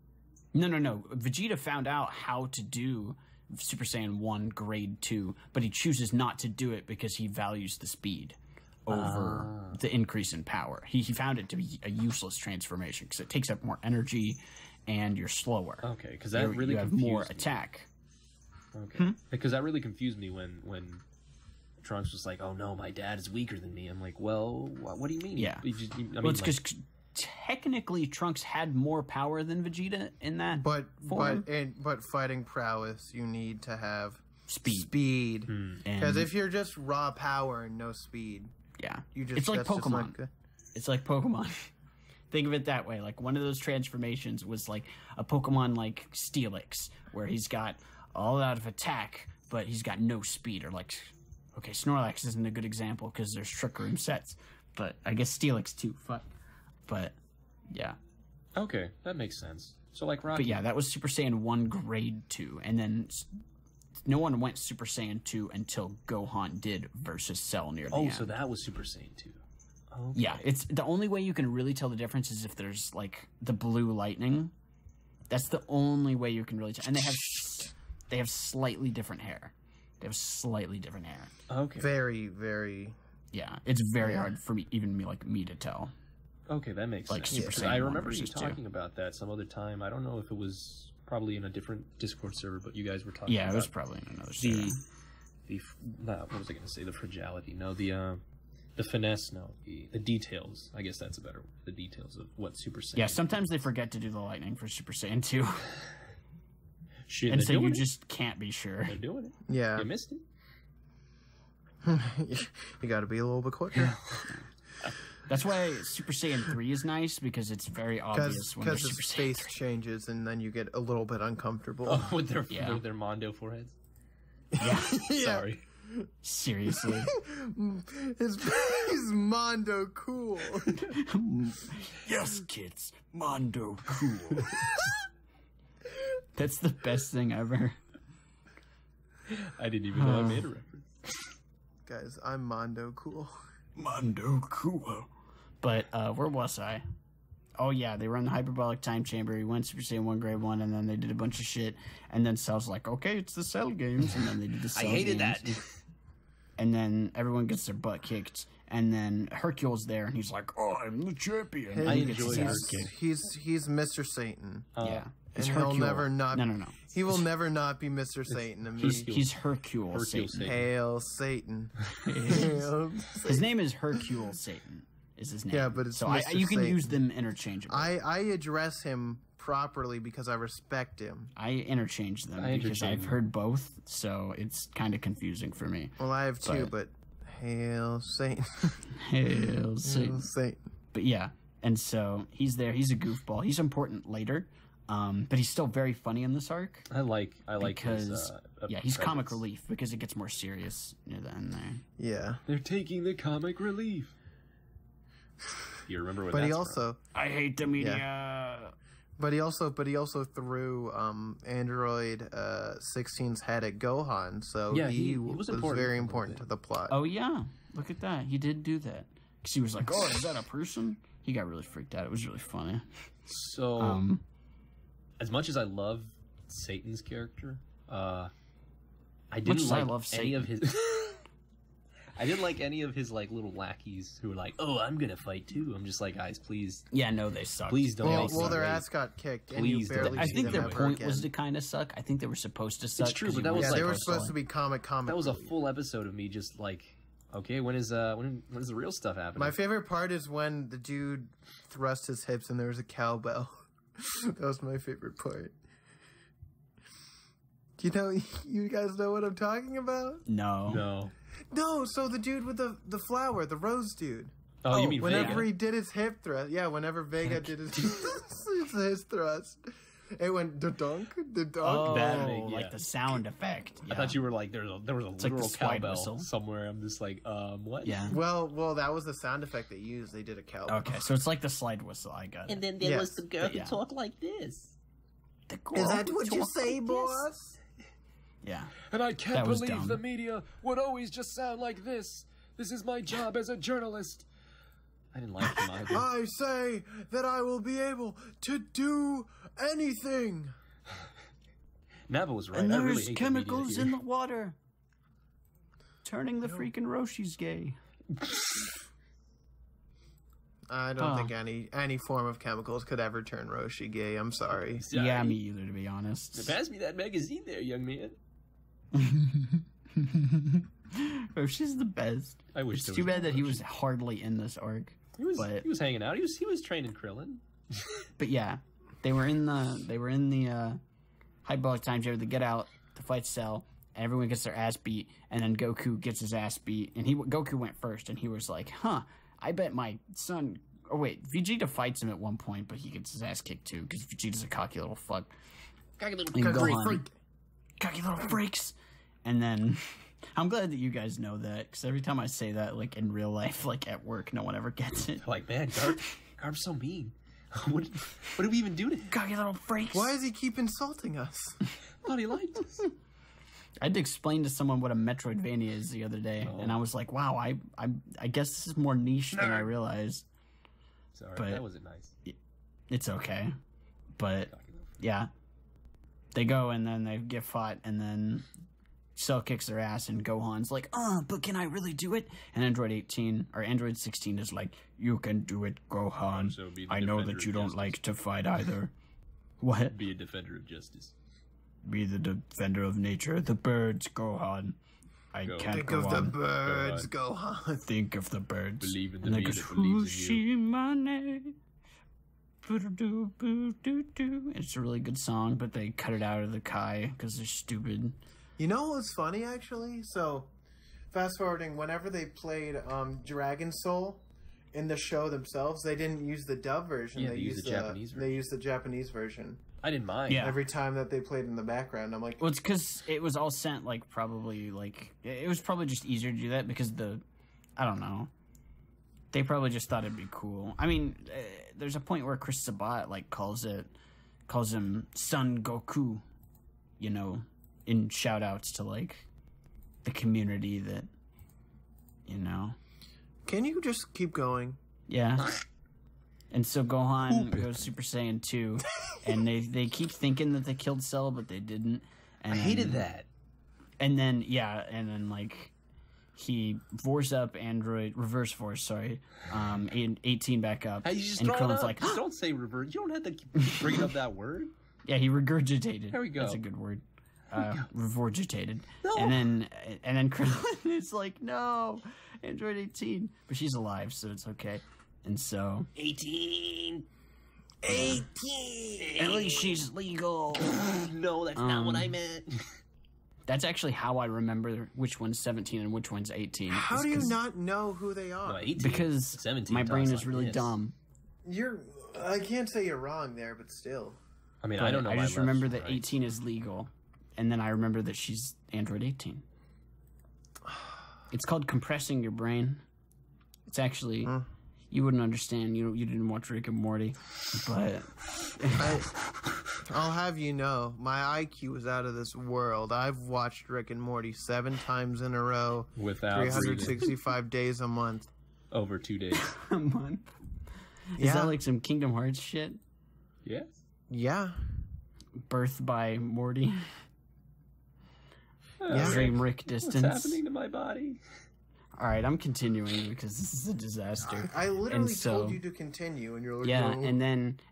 No. Vegeta found out how to do Super Saiyan 1 Grade 2, but he chooses not to do it because he values the speed over the increase in power. He found it to be a useless transformation because it takes up more energy and you're slower. Okay, because that You really have confused more me. attack. Okay, because that really confused me when Trunks was like, "Oh no, my dad is weaker than me." I'm like, "Well, what do you mean?" Yeah. I mean, Well, it's because technically Trunks had more power than Vegeta in that But form. but fighting prowess, you need to have Speed. Speed. And Because if you're just raw power and no speed, yeah, you just it's like that's just Pokemon. like- It's like Pokemon. Think of it that way. Like one of those transformations was like a Pokemon like Steelix, where he's got all out of attack, but he's got no speed. Or like, okay, Snorlax isn't a good example because there's Trick Room sets, but I guess Steelix too. Fuck. But yeah, okay, that makes sense. So like Rocky. but yeah, that was Super Saiyan 1 Grade 2, and then no one went Super Saiyan 2 until Gohan did versus Cell near the end. so that was Super Saiyan 2. Okay. Yeah, it's the only way you can really tell the difference is if there's like the blue lightning. That's the only way you can really tell. And they have slightly different hair. They have slightly different hair. Okay. very, very. Yeah, it's very hard for me to tell. Okay, that makes Like sense. Super 'Cause Saiyan I 1 remember you versus 2. talking about that some other time. I don't know if it was probably in a different Discord server, but you guys were talking. Yeah, about it was probably in another server. what was I going to say? The fragility. No, the finesse. No, the details. I guess that's a better word. The details of what Super Saiyan. Yeah, sometimes they forget to do the lightning for Super Saiyan 2. Shit, And they're so you doing it. just can't be sure. They're doing it. Yeah. You missed it. You got to be a little bit quicker. That's why Super Saiyan 3 is nice, because it's very obvious when Because the his Super face Saiyan 3. changes, and then you get a little bit uncomfortable. Oh, with their mondo foreheads. Yeah, Yeah. Sorry. seriously. He's mondo cool. Yes, kids, mondo cool. That's the best thing ever. I didn't even know I made a reference. Guys, I'm mondo cool. Mondo cool. But where was I? Oh yeah, they were in the hyperbolic time chamber. He went Super Saiyan 1 grade 1, and then they did a bunch of shit. And then Cell's like, okay, it's the Cell games. And then they did the Cell games. And then everyone gets their butt kicked. And then Hercule's there, and he's like, oh, I'm the champion. Hey, I And he gets enjoy his that. ass kicked. He's Mr. Satan. Yeah. And It's he'll Hercule. never not. No. He will never not be Mr. Satan to me. He's Hercule Hercule Satan. Satan. Hail Satan. Hail His name is Hercule Satan. Is his name? Yeah, but it's so Mr. you can Satan. use them interchangeably. I address him properly because I respect him. I interchange them I because interchange I've them. heard both, so it's kind of confusing for me. Well, I have two, but Hail Satan. Hail Hail Satan. Satan. But yeah, and so he's there. He's a goofball. He's important later, but he's still very funny in this arc. I like Because his, he's comic presence. relief because it gets more serious near the end there. Yeah. They're taking the comic relief. You remember what But he that's also I hate the media. but he also threw Android 16's head at Gohan, so Yeah, he he was was important very for the important thing. to the plot. Oh yeah, look at that. He did do that because he was like, "Oh, is that a person?" He got really freaked out. It was really funny. So, as much as I love Satan's character, I didn't Much as I like love any of Satan. his. I didn't like any of his like little lackeys who were like, "Oh, I'm gonna fight too." I'm just like, guys, please, Yeah, no, they sucked. please don't. Well, make well, me their wait." ass got kicked, and Please you don't. barely I see think them their ever point again. was to kind of suck. I think they were supposed to suck. true, 'cause but you that was weren't Yeah, they were like- supposed to be comic. That was a full episode of me just like, okay, when is the real stuff happening? My favorite part is when the dude thrust his hips and there was a cowbell. That was my favorite part. You guys know what I'm talking about? No. No. No, so the dude with the flower, the rose dude. Oh, you mean whenever Vega? he did his hip thrust, whenever Vega did his thrust, it went da-dunk, da-dunk. Oh, That big, like yeah. the sound effect. Yeah. I thought you were like there was a like literal the slide cowbell whistle. somewhere. I'm just like, what? Yeah. Well, that was the sound effect they used. They did a cowbell. Okay, so it's like the slide whistle. I got it. And then there Yes, was the girl but yeah. who talked like this. The Is girl that who what you talked say, like this. boss? Yeah. And I can't That was believe dumb. the media would always just sound like this. This is my job as a journalist. I didn't like him either. I say that I will be able to do anything. Nava was right. And I really there's hate chemicals the in media the water. Turning the freaking Roshis gay. I don't think any form of chemicals could ever turn Roshi gay. I'm sorry. here. Yeah, me either, to be honest. Pass me that magazine there, young man. Roshi's the best. I wish It's there too was bad that more he Roshi. was hardly in this arc. He was but- he was hanging out. He was training Krillin. But yeah, they were in the hyperbolic time chamber. They get out to fight Cell, and everyone gets their ass beat. And then Goku gets his ass beat, and Goku went first, and he was like, "Huh, I bet my son." Oh wait, Vegeta fights him at one point, but he gets his ass kicked too because Vegeta's a cocky little fuck. Cocky little And Freak, Gohan, freak. cocky little freaks. And then I'm glad that you guys know that because every time I say that, like in real life, like at work, no one ever gets it. Like, man, Garb's so mean. what did we even do to him? Cocky little freaks. Why does he keep insulting us? Thought he liked us. I had to explain to someone what a Metroidvania is the other day, and I was like, "Wow, I guess this is more niche than I realized." Sorry, But- that wasn't nice. It's okay, but yeah, they go and then they get fought, and then Cell kicks their ass, and Gohan's like, but can I really do it?" And Android 16 is like, "You can do it, Gohan. Also be the I know defender that you of don't justice." like to fight either." What? Be a defender of justice. Be the defender of nature. The birds, Gohan. I Go. can't Think go of the on. birds, Gohan. Think of the birds. Believe in the And then bee goes, that believes in you. "Hushimane, boo-doo, boo-doo-doo." It's a really good song, but they cut it out of the Kai because they're stupid. You know what's funny, actually? So, fast forwarding, whenever they played Dragon Soul in the show themselves, they didn't use the dub version. Yeah, they used the Japanese version. They used the Japanese version. I didn't mind. Yeah. Every time that they played in the background, I'm like, Well, it's because it was all sent probably it was probably just easier to do that because I don't know. They probably just thought it'd be cool. I mean, there's a point where Chris Sabat calls him Son Goku, in shout outs to the community that, can you just keep going? Yeah. And so Gohan goes Super Saiyan 2, and they keep thinking that they killed Cell, but they didn't. And I hated that. And then he force up Android, reverse force, sorry, 18 back up. Hey, you just and throw it Krillin's up. like, Just don't say reverse. You don't have to keep bringing up that word. yeah, he regurgitated. There we go. That's a good word. Regurgitated. No. And then Krillin is like, no, Android 18. But she's alive, so it's okay. And so 18. at least she's legal. No, that's not what I meant. That's actually how I remember which one's 17 and which one's 18. How do you not know who they are? No, 18. Because 17 my brain talks is like really this. dumb. I can't say you're wrong there, but still. I mean, But I don't know. I my just left remember from that right. 18 is legal, and then I remember that she's Android 18. It's called compressing your brain. It's actually you wouldn't understand. You didn't watch Rick and Morty, but I'll have you know, my IQ is out of this world. I've watched Rick and Morty 7 times in a row, Without breathing. 365 days a month. Over 2 days. a month. Is Yeah. that like some Kingdom Hearts shit? Yes. Yeah. Birth by Morty. Yeah. Dream Rick What's distance. happening to my body? All right, I'm continuing because this is a disaster. I literally And so- told you to continue, and you're like, Yeah, no.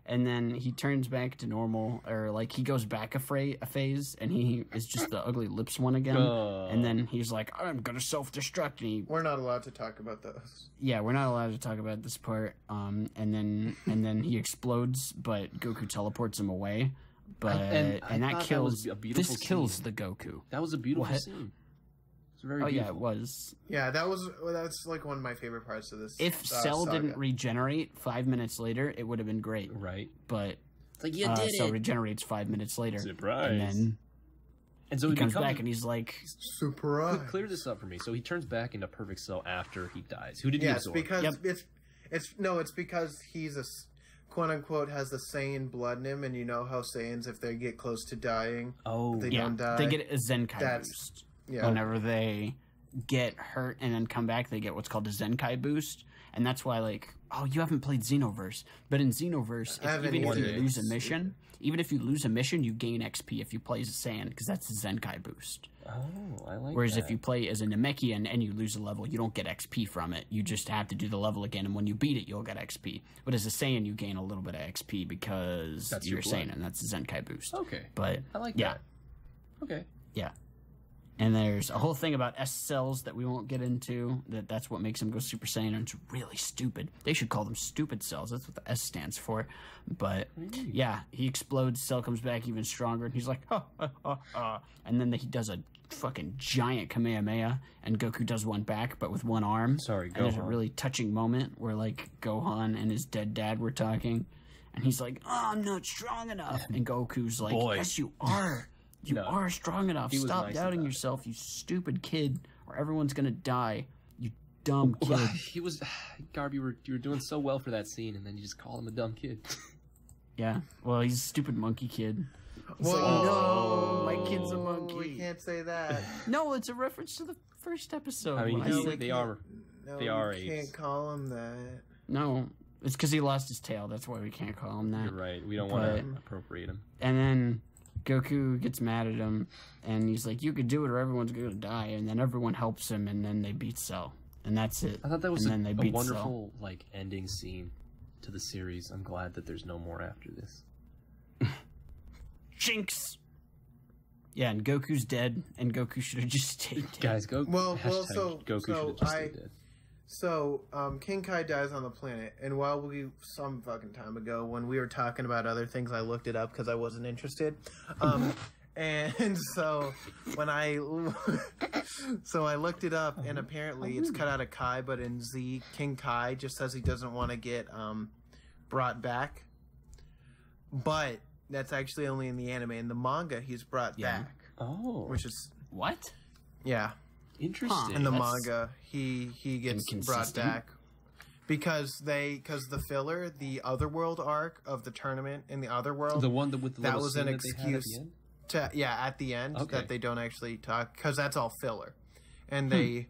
and then he turns back to normal, or he goes back a phase, and he is just the ugly lips one again. And then he's like, "I'm gonna self-destruct," and We're not allowed to talk about those. yeah, we're not allowed to talk about this part. And then he explodes, but Goku teleports him away. But And I and that thought that kills. was a beautiful This kills scene. the Goku. That was a beautiful What? scene. It's very Oh yeah, beautiful. it was. Yeah, that's like one of my favorite parts of this. If Cell saga. didn't regenerate 5 minutes later, it would have been great. Right. But It's like, you did Cell it. regenerates 5 minutes later, Surprise. and then And so he he comes becomes, back and he's like, Surprise. Clear this up for me. So he turns back into Perfect Cell after he dies. Who did he Yes, absorb? because Yep. it's because he's quote unquote has the Saiyan blood in him, and you know how Saiyans, if they get close to dying, Oh, they yeah, don't die. they get a Zenkai That's- boost. Yeah. Whenever they get hurt and then come back, they get what's called a Zenkai boost. And that's why, you haven't played Xenoverse. But in Xenoverse, I haven't even if you either. lose a mission, you gain XP if you play as a Saiyan, because that's a Zenkai boost. Oh, I like Whereas that. if you play as a Namekian and you lose a level, you don't get XP from it. You just have to do the level again, and when you beat it, you'll get XP. But as a Saiyan, you gain a little bit of XP because That's you're your blood. Saiyan, and that's a Zenkai boost. Okay. But I like yeah, that. Okay. yeah. And there's a whole thing about S cells that we won't get into. That's what makes them go Super Saiyan, and it's really stupid. They should call them stupid cells. That's what the S stands for. But yeah, he explodes. Cell comes back even stronger, and he's like, and then he does a fucking giant Kamehameha, and Goku does one back, but with one arm. Sorry, And there's a Gohan. really touching moment where Gohan and his dead dad were talking, and he's like, "Oh, I'm not strong enough," and Goku's like, Boy. "Yes, you are." You No. are strong enough. He was Stop nice doubting about it. yourself, you stupid kid, or everyone's gonna die. You dumb kid. He was Garb. You were doing so well for that scene, and then you just call him a dumb kid. Yeah. Well, he's a stupid monkey kid. He's Whoa, like, no, my kid's a monkey. We can't say that. No, it's a reference to the first episode. I mean, when No, said- we they can't- are. No, They are we apes. can't call him that. no, it's because he lost his tail. That's why we can't call him that. You're right. We don't want But- to appropriate him. And then Goku gets mad at him, and he's like, "You could do it, or everyone's gonna die." And then everyone helps him, and then they beat Cell, and that's it. I thought that was and then they a beat wonderful ending scene to the series. I'm glad that there's no more after this. Cell. Jinx. Yeah, and Goku's dead, and Goku should have just stayed dead. Guys, go. Well, hashtag so- Goku so should have just I- stayed dead. So, King Kai dies on the planet, and while some fucking time ago, when we were talking about other things, I looked it up because I wasn't interested. And so when I looked it up, and apparently it's cut out of Kai, but in Z, King Kai just says he doesn't want to get brought back. But that's actually only in the anime. In the manga, he's brought back. Oh, which is What? yeah. interesting. In the That's manga, he gets brought inconsistent. back because the filler, the Otherworld arc of the tournament in the Otherworld, the one with the that little was scene an that they had at excuse the end? at the end Okay. that they don't actually talk because that's all filler, and they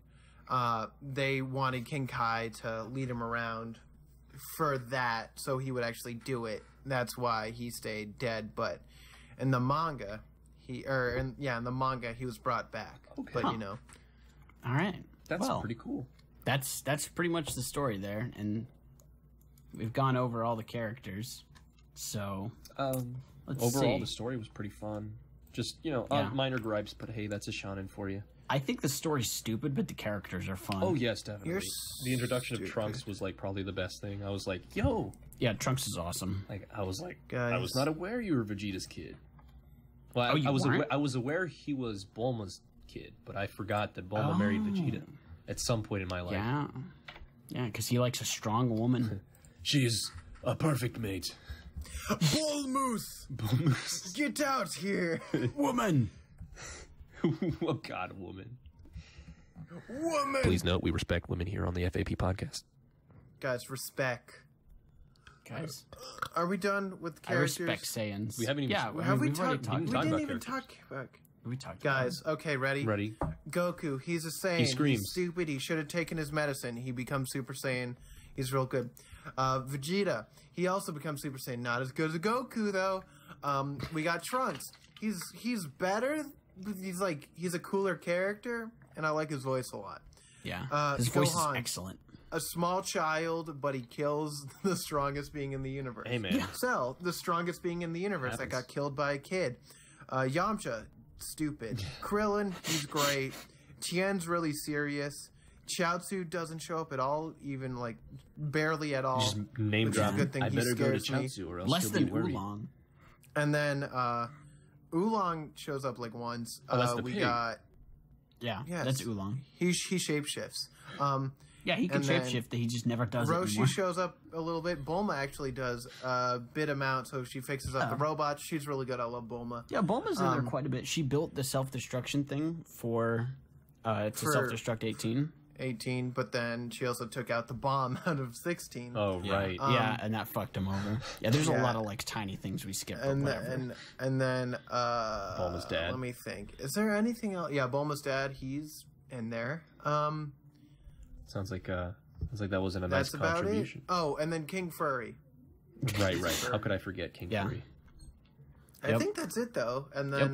wanted King Kai to lead him around for that so he would actually do it. That's why he stayed dead. But in the manga, in the manga he was brought back. Okay. But Huh. you know, All right. That's well, pretty cool. That's pretty much the story there, and we've gone over all the characters. So let's Overall, see. the story was pretty fun. Just Yeah. minor gripes, but hey, that's a shonen for you. I think the story's stupid, but the characters are fun. Oh yes, definitely. You're The introduction stupid. of Trunks was like probably the best thing. I was like, yo, Yeah, Trunks is awesome. I was Guys. not aware you were Vegeta's kid. Well, Oh, you weren't? I was aware he was Bulma's kid, but I forgot that Bulma married Vegeta at some point in my life. Yeah. Yeah, because he likes a strong woman. She is a perfect mate. Bull Moose, get out here, Woman! Oh God, woman. woman. Please note we respect women here on the FAP podcast. Guys, respect. Guys, Are we done with I characters? respect Saiyans. We haven't even- Yeah, Have we we've already talked? talked We talked didn't about even characters. talk about. We talked Guys, okay, ready? Ready? Goku, he's a Saiyan. He screams. He's stupid. He should have taken his medicine. He becomes Super Saiyan. He's real good. Vegeta, he also becomes Super Saiyan. Not as good as Goku though. We got Trunks. He's better. He's a cooler character, and I like his voice a lot. Yeah. His voice Gohan. is excellent. A small child, but he kills the strongest being in the universe. Hey, man. Cell, the strongest being in the universe that got killed by a kid. Yamcha, stupid. Krillin, he's great. Tien's really serious. Chaozu doesn't show up at all, even like barely at all. Just name Which is a drop. good thing. I He better go to scares me. Chaozu or else Less she'll than be worried. Oolong. And then Oolong shows up like once. Oh, that's the we pig. got Yeah, Yes. that's Oolong. he shapeshifts. Yeah, he can And then shapeshift, he just never does it Roshi anymore. shows up a little bit. Bulma actually does a bit amount, so she fixes up the robots. She's really good. I love Bulma. Yeah, Bulma's in there quite a bit. She built the self-destruction thing to self-destruct 18. 18, but then she also took out the bomb out of 16. Oh, right. Yeah, and that fucked him over. Yeah, there's yeah. a lot of like tiny things we skip. But and whatever. then Bulma's dad. Let me think. Is there anything else? Yeah, Bulma's dad. He's in there. Sounds like that wasn't a That's nice about contribution. it. Oh, and then King Furry. Right. How could I forget King Yeah. Fury? I think that's it though. And then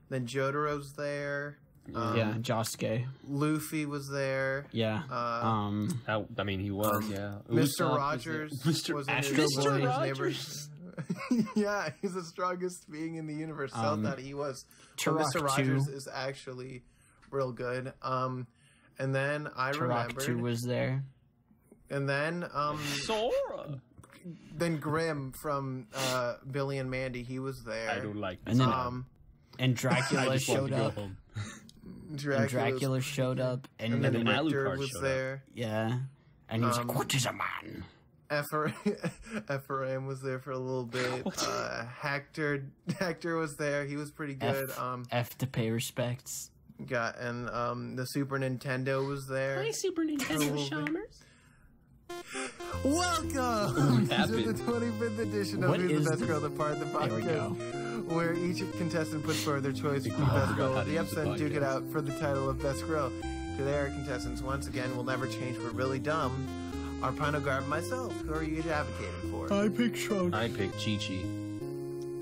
then Jotaro's there. yeah, Josuke. Luffy was there. Yeah. I mean, he was, yeah. Mr. Usopp was there. Rogers Mr. was in his Astro Boy. neighbors. Yeah, he's the strongest being in the universe. I thought he was. But Turok Mr. Rogers 2. is actually real good. And then I Turok remembered. 2 was there. And then Sora. then Grimm from Billy and Mandy, he was there. I don't like this. And then Um, and I Dracula just want showed to go up. home. And Dracula's- Dracula showed up. And, and then then Richter Alucard was showed up. there. yeah. And he was like, "What is a man?" Ephraim was there for a little bit. Hector was there. He was pretty good. F to pay respects. The Super Nintendo was there. Super Nintendo Sharmers. Welcome to happened? the 25th edition of What Who's is the Best the- Girl, the part of the There we go. podcast, where each contestant puts forward their choice for the I best forgot girl how of to the use the episode and duke it podcast. out for the title of Best Girl. Today, our contestants, once again, will never change. We're really dumb. Are Pino, Garb, and myself. Who are you advocating for? I pick Trunks. I picked Chi-Chi.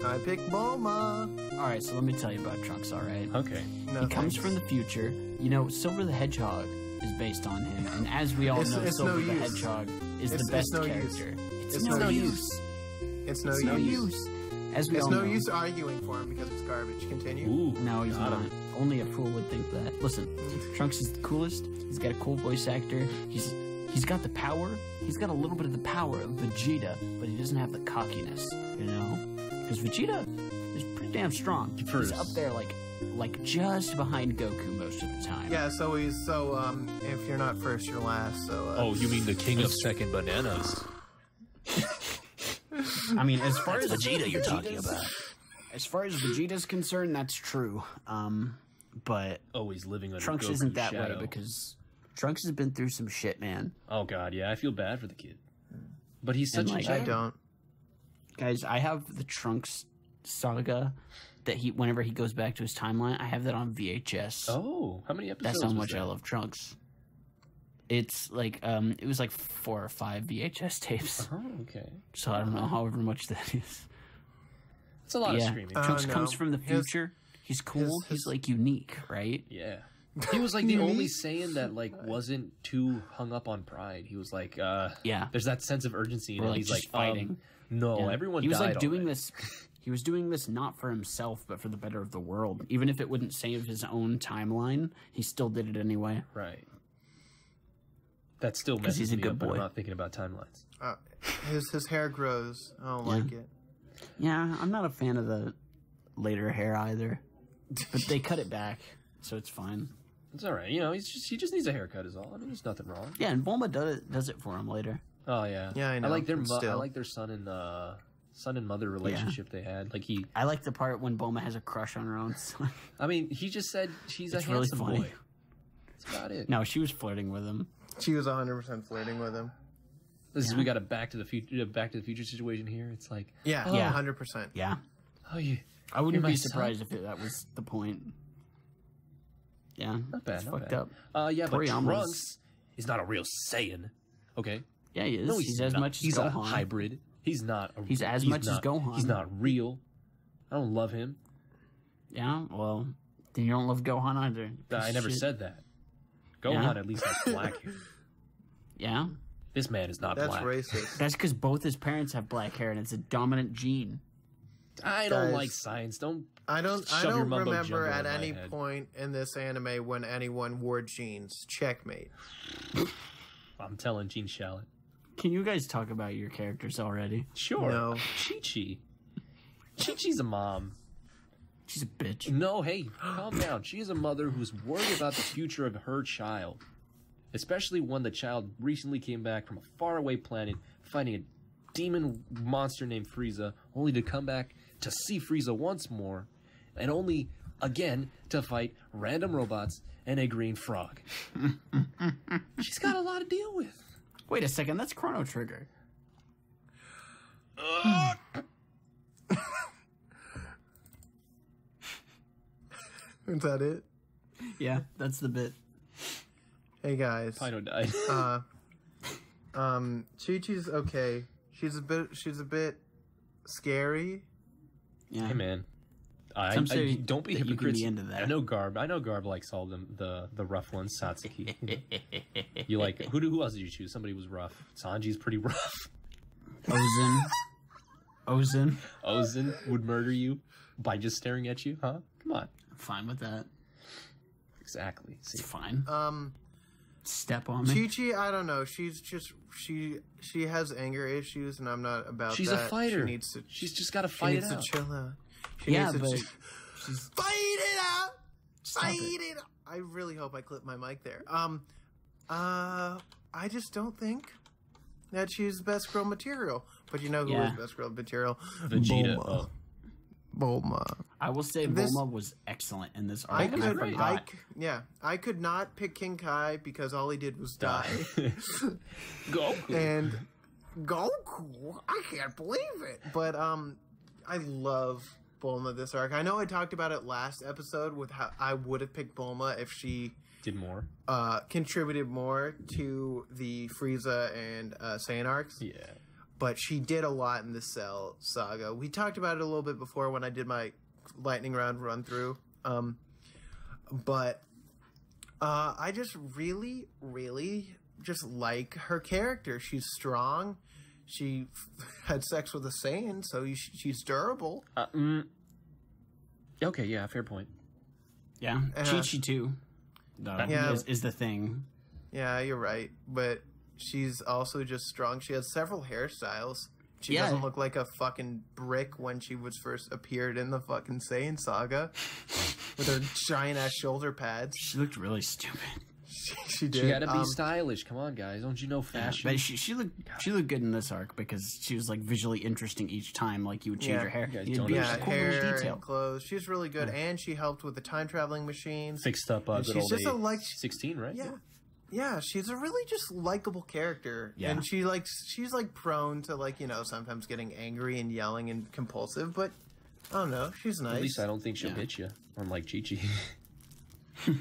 I pick Bulma. All right, so let me tell you about Trunks. All right. Okay. No, He comes thanks. from the future. You know, Silver the Hedgehog is based on him, and as we all It's- know, it's Silver no the use. Hedgehog is It's the best no use. character. It's no use. It's It's no use. As we It's all no know. use arguing for him because it's garbage. Continue. Ooh. No, he's got not. him. Only a fool would think that. Listen, Trunks is the coolest. He's got a cool voice actor. He's got the power. He's got a little bit of the power of Vegeta, but he doesn't have the cockiness, you know? Because Vegeta is pretty pretty damn strong. He's up there like just behind Goku most of the time. Yeah, so if you're not first, you're last. So Oh, you mean the king of second bananas? I mean, as far as Vegeta you're talking about. As far as Vegeta's concerned, that's true. But Always living under Trunks Goku's isn't that shadow. way because Trunks has been through some shit, man. Oh god, yeah, I feel bad for the kid. But he's such And, a like, child. I don't. Guys, I have the Trunks saga that whenever he goes back to his timeline, I have that on VHS. Oh, how many episodes? That's how was much that? I love Trunks. It's like it was like 4 or 5 VHS tapes. Oh, okay. So I don't know however much that is. It's a lot of Yeah. screaming. Trunks no. comes from the future. He's cool. He's like unique, right? Yeah. He was like the only Saiyan that like wasn't too hung up on pride. He was like, Yeah. there's that sense of urgency in Or, it. like, He's just like, fighting. no, Yeah. everyone He was died like doing already. this. He was doing this not for himself, but for the better of the world. Even if it wouldn't save his own timeline, he still did it anyway. Right. That still 'Cause messes he's a me good up, but I'm boy. not thinking about timelines. His hair grows. I don't Yeah. like it. Yeah, I'm not a fan of the later hair either, but they cut it back, so it's fine. It's all right. You know, he just needs a haircut is all. I mean, there's nothing wrong. Yeah, and Bulma does it for him later. Oh yeah. Yeah, I know, I like their but I still. like their son and mother relationship they had. Like I like the part when Bulma has a crush on her own son. I mean, he just said she's It's a really handsome funny. boy. That's about it. No, she was flirting with him. She was 100% flirting with him. This is we got a Back to the Future situation here. It's like, Yeah, Yeah. 100%. Yeah, oh, you I wouldn't You're my be son? surprised if that was the point. Yeah, not bad, it's not fucked bad. up. Yeah, but Toriyama's- Trunks is not a real Saiyan. Okay, Yeah, he is. no, he's as not. much as He's a Gohan. hybrid. He's not. He's as much as not- Gohan. He's not real. I don't love him. Yeah, well, then you don't love Gohan either. I Piece of never shit. said that. Gohan Yeah. at least has black hair. Yeah, This man is not That's black. racist. that's because both his parents have black hair, and it's a dominant gene. I don't Guys. like science. Don't. I don't Shove your mumbo remember jumbo at in my any head. point in this anime when anyone wore jeans. Checkmate. I'm telling Gene Shalit. Can you guys talk about your characters already? Sure. No. Chi-Chi. Chi-Chi's a mom. She's a bitch. No, hey, calm down. She is a mother who's worried about the future of her child. Especially when the child recently came back from a faraway planet fighting a demon monster named Frieza, only to come back to see Frieza once more, and only, again, to fight random robots and a green frog. She's got a lot to deal with. Wait a second, that's Chrono Trigger. Is that it? Yeah, that's the bit. Hey guys. Pino died. Chi-Chi's okay. She's a bit scary. Yeah. Hey man, Some say don't be that you can be hypocrites. into that. I know Garb likes all the rough ones. Satsuki. You like who else did you choose? Somebody was rough. Sanji's pretty rough. Ozen. Ozen would murder you by just staring at you, huh? Come on. I'm fine with that. Exactly. See, It's fine. Um, Step on me. Chi-Chi, I don't know. She's just she has anger issues, and I'm not about she's that. a fighter. She needs to. She's just got to She fight needs it to out. chill out. She Yeah, needs to but just she's fight it out. Fight it. it out. I really hope I clip my mic there. I just don't think that she's best girl material. But you know who Yeah. is best girl material? Vegeta. Bulma. Oh. Bulma. I will say This- Bulma was excellent in this I arc. and could, forgot. I could not pick King Kai because all he did was die. Goku. And Goku, I can't believe it. But I love Bulma this arc. I know I talked about it last episode with how I would have picked Bulma if she Did more. contributed more to the Frieza and Saiyan arcs. Yeah. But she did a lot in the Cell saga. We talked about it a little bit before when I did my lightning round run through. But I just really, really just like her character. She's strong. She had sex with a Saiyan, so she's durable. Okay, yeah, fair point. Yeah, Chi-Chi too. Yeah. Is the thing. Yeah, you're right. But she's also just strong. She has several hairstyles She Yeah. doesn't look like a fucking brick when she was first appeared in the fucking Saiyan saga with her giant ass shoulder pads. She looked really stupid. She did. She gotta be stylish. Come on, guys. Don't you know fashion? But she looked good in this arc because she was like visually interesting each time. Like you would change Yeah. her hair. You guys You'd don't be Yeah, a cool little hair detail. and clothes. She's really good, and she helped with the time traveling machines. Fixed up And good she's old just a age. 16, right? Yeah, she's a really just likable character, Yeah. and she's like prone to like sometimes getting angry and yelling and compulsive, but I don't know, she's nice. At least I don't think she'll hit you, unlike Chi-Chi.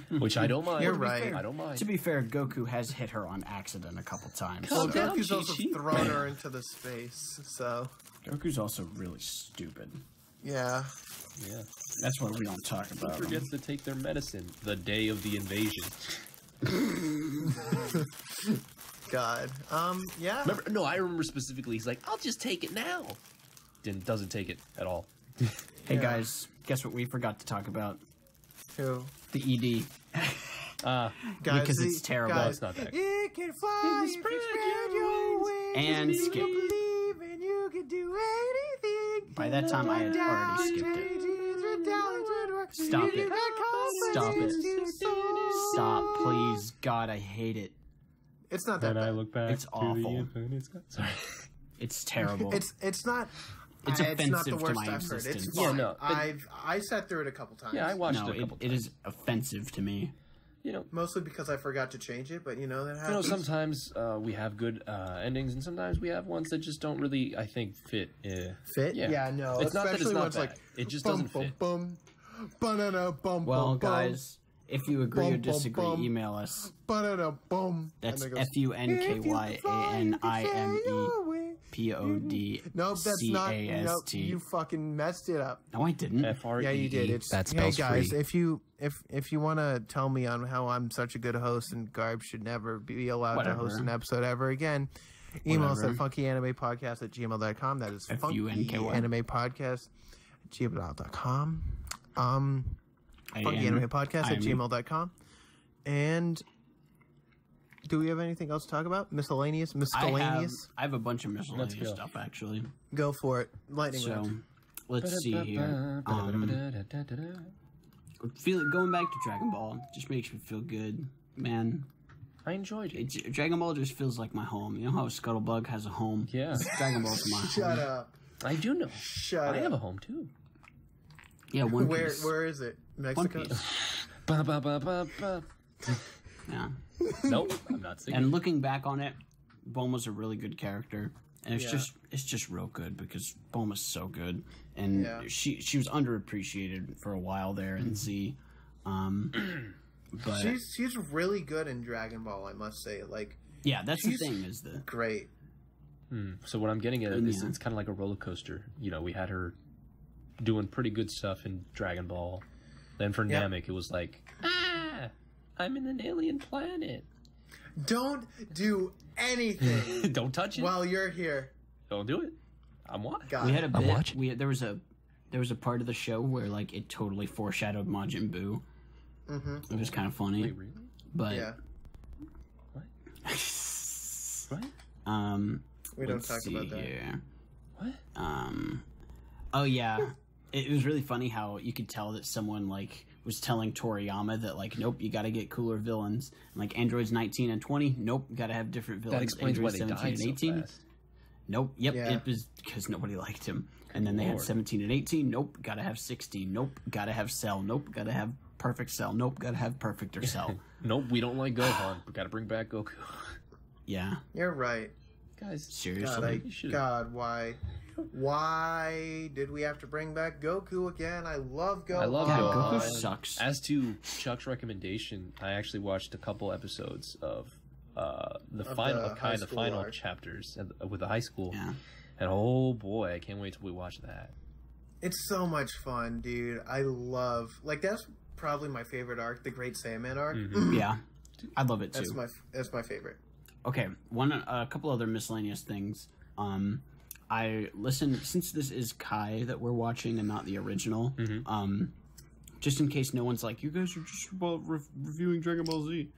Which I don't mind. You're right. I don't mind. To be fair, Goku has hit her on accident a couple times. Well, Calm down, Goku's also Chi-Chi. thrown her into the space, so Goku's also really stupid. yeah. Yeah. That's what we don't talk Who about. forgets to take their medicine the day of the invasion? God. Yeah. Remember? No, I remember specifically. He's like, "I'll just take it now." Doesn't take it at all. Hey Yeah. guys, guess what we forgot to talk about? Who? The ED. Guys, Because it's terrible. Guys, It's not that. it can fly, it can spread your wings, And you skip. can believe, and you can do anything. By that time, I had already skipped it. Stop it. Stop it. Stop, please. God, I hate it. It's not that bad. look back It's awful. Sorry. It's terrible. It's not. It's not the offensive to worst my I've heard. It's existence. fine. Yeah, no, I sat through it a couple times. Yeah, I watched no, it a couple it times. is offensive to me. Mostly because I forgot to change it, but that You know, happens. sometimes we have good endings, and sometimes we have ones that just don't really, I think, fit. Fit? Yeah. Yeah, no. It's not that it's especially not when it's bad. like It just bum, doesn't bum, fit. Bum, banana, bum, Well, bum, guys, if you agree or Bum, bum, disagree, bum. email us. banana, bum. That's And it goes, FUNKYANIMEPOD. Nope, that's not. Nope, CAST. you fucking messed it up. No, I didn't. FREE. Yeah, you did. It's That hey spells guys, free. if you want to tell me on how I'm such a good host and Garb should never be allowed to host Whatever. an episode ever again, email us Whatever. at funkyanimePodcast@gmail.com. That is FUNKY. funkyanimePodcast@gmail.com. funkyanimePodcast@gmail.com. And do we have anything else to talk about? Miscellaneous? I have a bunch of miscellaneous go. stuff, actually. Go for it. Lightning So, round. let's see here. Going back to Dragon Ball just makes me feel good, man. I enjoyed it. Dragon Ball just feels like my home. You know how Scuttlebug has a home? Yeah, Dragon Ball's my home. Shut up. I do know. Shut I up. have a home too. Yeah, One Piece. Where is it? One Mexico? Piece. Ba, ba, ba, ba, ba. Yeah. Nope, I'm not singing. And looking back on it, Bulma's a really good character, and it's Yeah. just real good because Bulma's so good, and Yeah. she was underappreciated for a while there in Z, but She's really good in Dragon Ball, I must say. Like, yeah, that's the she's- thing is the great. So what I'm getting at is Yeah. it's kind of like a roller coaster. You know, we had her doing pretty good stuff in Dragon Ball. Then for Yep. Namek, it was like, I'm in an alien planet. Don't do anything Don't touch it. while you're here. Don't do it. I'm watching. God. we had a bit. watching. There was a part of the show where like it totally foreshadowed Majin Buu. Mm-hmm. It was kind of funny, Wait, really? but Yeah. What? We don't let's talk see about that. here. What? Oh yeah, it was really funny how you could tell that someone like was telling Toriyama that like, nope, you got to get cooler villains. And, like androids 19 and 20, nope, got to have different villains. That explains why Androids they 17 died and so 18, fast. nope, yep, Yeah. it was because nobody liked him. And then they had Lord. 17 and 18, nope, got to have 16, nope, got to have Cell, nope, got to have perfect Cell, nope, got to have perfect or Cell. Nope, we don't like Gohan. We gotta bring back Goku. Yeah, You're right. Guys, seriously. God, why? Why did we have to bring back Goku again? I love Goku. I love Yeah, Gohan. Goku sucks. As to Chuck's recommendation, I actually watched a couple episodes of the final high school arc. chapters with the high school. Yeah. And oh boy, I can't wait till we watch that. It's so much fun, dude. I love that's probably my favorite arc, the Great Saiyaman arc. Yeah, I love it too. That's my favorite. Okay, a couple other miscellaneous things. I listened since this is Kai that we're watching and not the original. Just in case no one's like, you guys are just reviewing Dragon Ball Z.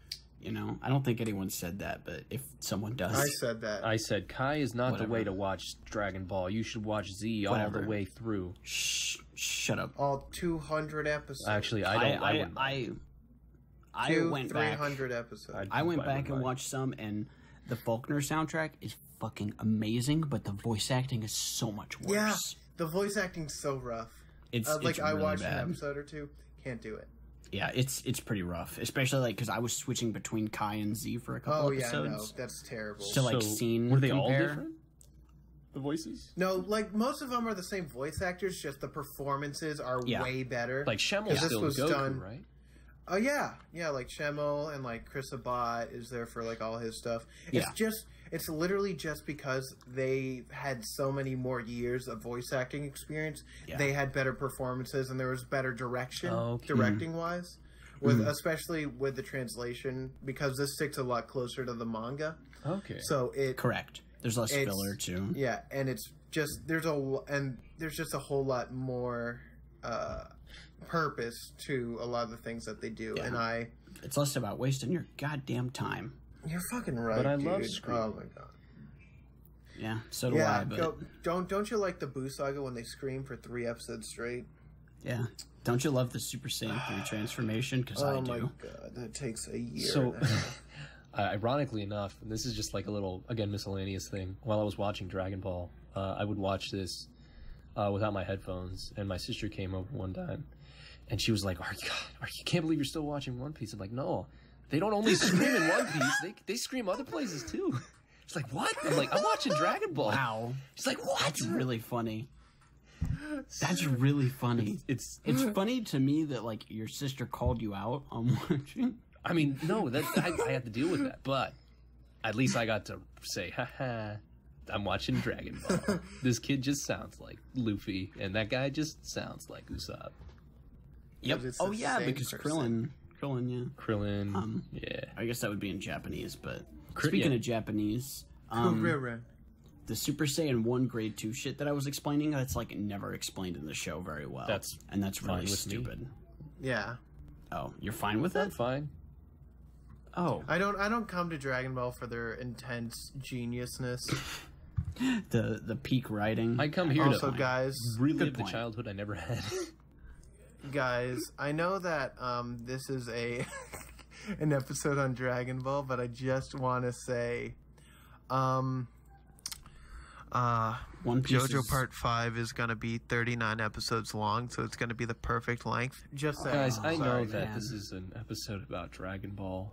You know, I don't think anyone said that, but if someone does, I said that. I said Kai is not Whatever. the way to watch Dragon Ball. You should watch Z all Whatever. the way through. shut up. All 200 episodes. Actually, I went back. 300 episodes. I went back and watched some, and the Faulkner soundtrack is fucking amazing, but the voice acting is so much worse. Yeah, the voice acting's so rough. It's like I really watched bad. an episode or two, can't do it. Yeah, it's pretty rough, especially like because I was switching between Kai and Z for a couple Oh yeah, episodes. no, that's terrible. So like scene were they all compare. different? The voices? No, like most of them are the same voice actors, just the performances are Yeah. way better. Like Shemel's 'Cause this still was Goku, done- right? Oh yeah, like Shemel and like Chris Sabat is there for like all his stuff. It's literally just because they had so many more years of voice acting experience. Yeah. They had better performances and there was better direction, Okay. directing wise, with especially with the translation because this sticks a lot closer to the manga. Okay. So it Correct. There's less It's- filler too. yeah, and it's just there's just a whole lot more purpose to a lot of the things that they do, Yeah. and It's less about wasting your goddamn time. you're fucking right, But I dude. love Scream. Oh my god. Yeah, so do Yeah, I. But don't you like the Boo Saga when they scream for 3 episodes straight? yeah, don't you love the Super Saiyan 3 transformation? Because Oh I my do. god, that takes a year. So, and a half. ironically enough, and this is just like a little, again, miscellaneous thing. While I was watching Dragon Ball, I would watch this without my headphones, and my sister came over one time, and she was like, you can't believe you're still watching One Piece. I'm like, no, they don't only scream in One Piece, they scream other places too. She's like, what? I'm like, I'm watching Dragon Ball. Wow, She's like, what? that's really funny. That's really funny. It's It's funny to me that like your sister called you out on watching. I mean, no, I had to deal with that, but at least I got to say, haha, I'm watching Dragon Ball. This kid just sounds like Luffy, and that guy just sounds like Usopp. Yep. It's Oh the yeah, same because person. Krillin, yeah. Krillin, yeah. I guess that would be in Japanese, but speaking yeah. of Japanese, Kuririn. the Super Saiyan 1 Grade 2 shit that I was explaining, that's like never explained in the show very well. That's really fine with me. stupid. Yeah, Oh, you're fine with I'm it? fine. Oh, I don't come to Dragon Ball for their intense geniusness. the peak writing. I come here Also, to guys, relive good the point. childhood I never had. I know that this is a an episode on Dragon Ball, but I just want to say, One Piece JoJo is- Part 5 is gonna be 39 episodes long, so it's gonna be the perfect length. Just saying. Guys, I know Sorry, that man. this is an episode about Dragon Ball,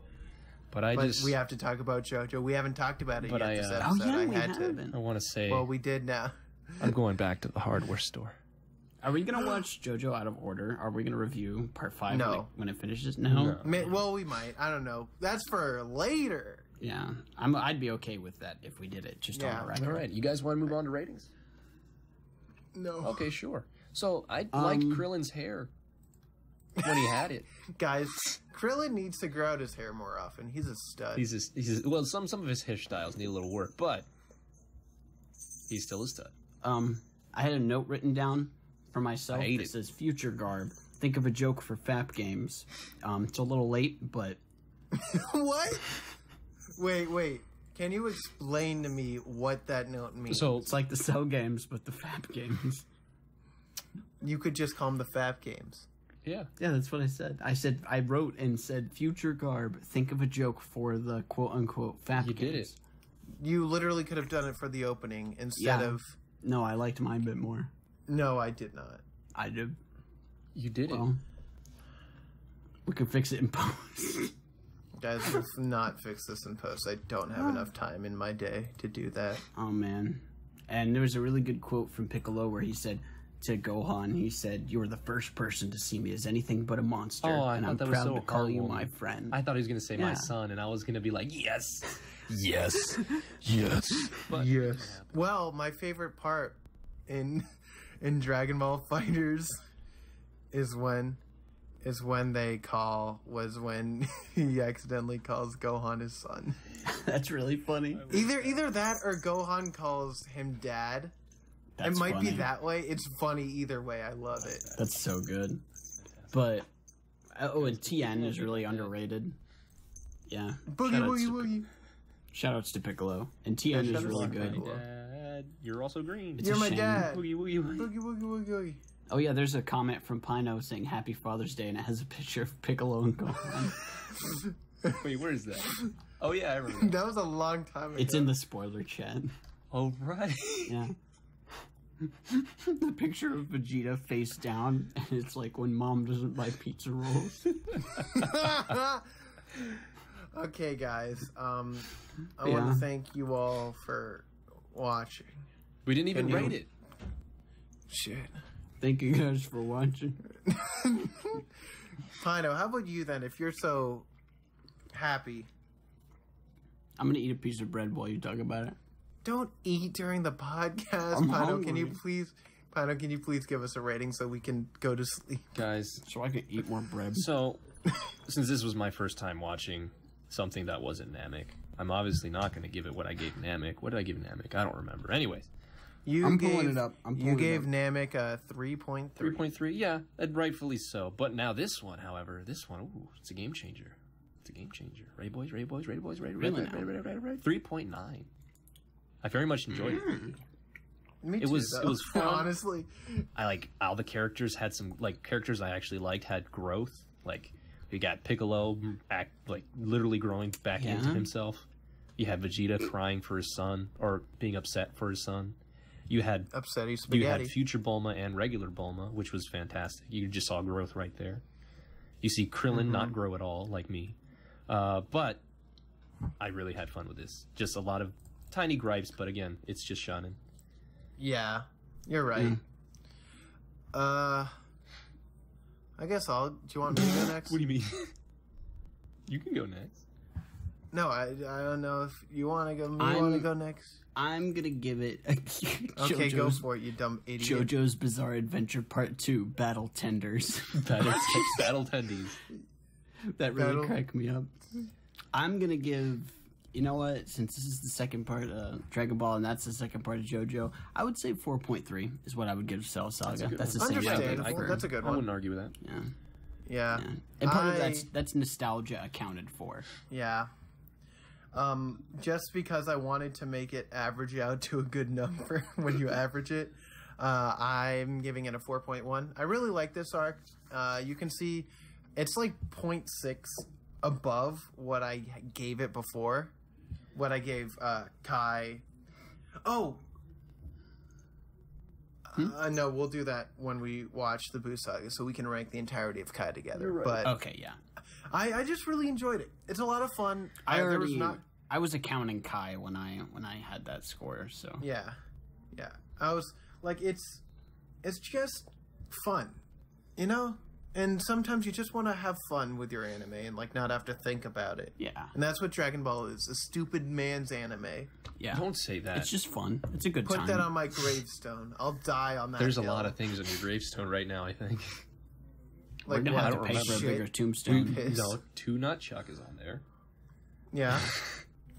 but but we have to talk about JoJo. We haven't talked about it But yet I, this uh, Oh episode. yeah, I we had to. haven't. I want to say Well, we did now. I'm going back to the hardware store. Are we gonna watch JoJo out of order? Are we gonna review Part 5 No. when it finishes? No. Well, we might. I don't know. That's for later. Yeah, I'd be okay with that if we did it just Yeah. on the record. All right, you guys want to move on to ratings? No. Okay, sure. So I like Krillin's hair when he had it. Guys, Krillin needs to grow out his hair more often. He's a stud. Well, some of his hairstyles need a little work, but he's still a stud. I had a note written down for myself I hate that it. says "Future Garb." Think of a joke for FAP games. It's a little late, but What? Wait. Can you explain to me what that note means? So it's like the Cell games, but the FAP games. You could just call them the Fab games. yeah, Yeah, that's what I said. I wrote and said "Future Garb." Think of a joke for the quote unquote FAP You games. did it. You literally could have done it for the opening instead Yeah. of... No, I liked mine a bit more. No, I did not. I did. You did it. Well, we can fix it in post. Guys, let's not fix this in post. I don't have enough time in my day to do that. Oh man. And there was a really good quote from Piccolo where he said to Gohan, he said, "You are the first person to see me as anything but a monster, Oh, I and thought I'm that was proud so to call you heartwarming. my friend." I thought he was going to say my Yeah. son, and I was going to be like, yes. Yes. Yes. But Yes. Well, my favorite part in Dragon Ball Fighters is when he accidentally calls Gohan his son. That's really funny. Either that or Gohan calls him dad. That's it might funny. be that way. It's funny either way. I love it. That's so good. But and Tien is really underrated. Yeah. Boogie Shoutouts woogie to- woogie. Shoutouts to Piccolo. And Tien Yeah, is shoutouts really to good. Piccolo. Dad, you're also green. It's You're a my shame. dad. Woogie woogie woogie. Boogie woogie woogie woogie. Oh yeah, there's a comment from Pino saying Happy Father's Day, and it has a picture of Piccolo and Gohan. Wait, where is that? Oh yeah, I remember. That was a long time ago. It's in the spoiler chat. Oh right. Yeah. The picture of Vegeta face down, and it's like when mom doesn't buy pizza rolls. Okay, guys. I want Yeah. to thank you all for watching. We didn't even Can you- rate it. Shit. Thank you guys for watching. Pino, how about you then? If you're so happy, I'm gonna eat a piece of bread while you talk about it. don't eat during the podcast. I'm Pino, can you hungry. please give us a rating so we can go to sleep? Guys, So I can eat more bread. so since this was my first time watching something that wasn't Namek, I'm obviously not going to give it what I gave Namek. What did I give Namek? I don't remember. Anyways, I'm pulling it up. You gave Namek a 3.3. 3.3, yeah, and rightfully so. But now this one, however, ooh, it's a game changer. It's a game changer. Right, boys? Right, boys? Right, boys? Right, Really right, now? right. 3.9. I very much enjoyed it. Me It too, was- though. it was fun. Honestly. I like all the characters had some characters I actually liked had growth. Like you got Piccolo literally growing back into Yeah. himself. You had Vegeta crying for his son or being upset for his son. You had Upsetty spaghetti. You had future Bulma and regular Bulma, which was fantastic. You just saw growth right there. You see Krillin not grow at all, like me. But I really had fun with this. Just a lot of tiny gripes, but again, it's just shonen. Yeah, you're right. I guess do you want me to go next? What do you mean? You can go next. No, I don't know if you want to go. You I'm- want to go next? I'm gonna give it Okay, go for it, you dumb idiot. JoJo's Bizarre Adventure Part 2, Battle Tenders. Battle tendies. That really Battle- cracked me up. I'm gonna give, you know what, since this is the second part of Dragon Ball and that's the second part of JoJo, I would say 4.3 is what I would give Cell Saga. That's the same Understandable. rating for- That's a good I one. wouldn't argue with that. Yeah. Yeah. Yeah. And part of that's nostalgia accounted for. Yeah. Just because I wanted to make it average out to a good number when you average it, I'm giving it a 4.1. I really like this arc. You can see it's like 0.6 above what I gave it before. What I gave Kai. Oh! No, we'll do that when we watch the Buu Saga, so we can rank the entirety of Kai together. But Okay, yeah. I just really enjoyed it. It's a lot of fun. I was accounting Kai when I had that score, so Yeah. I was like, it's just fun, you know? And sometimes you just want to have fun with your anime and like not have to think about it. yeah. And that's what Dragon Ball is, a stupid man's anime. Yeah. Don't say that. It's just fun. It's a good Put time. that on my gravestone. I'll die on that There's a hill. lot of things on your gravestone right now, I think. Like, We're gonna what? have I to don't pay for a Shit. bigger tombstone. Piss. No, Two Nut Chuck is on there. Yeah.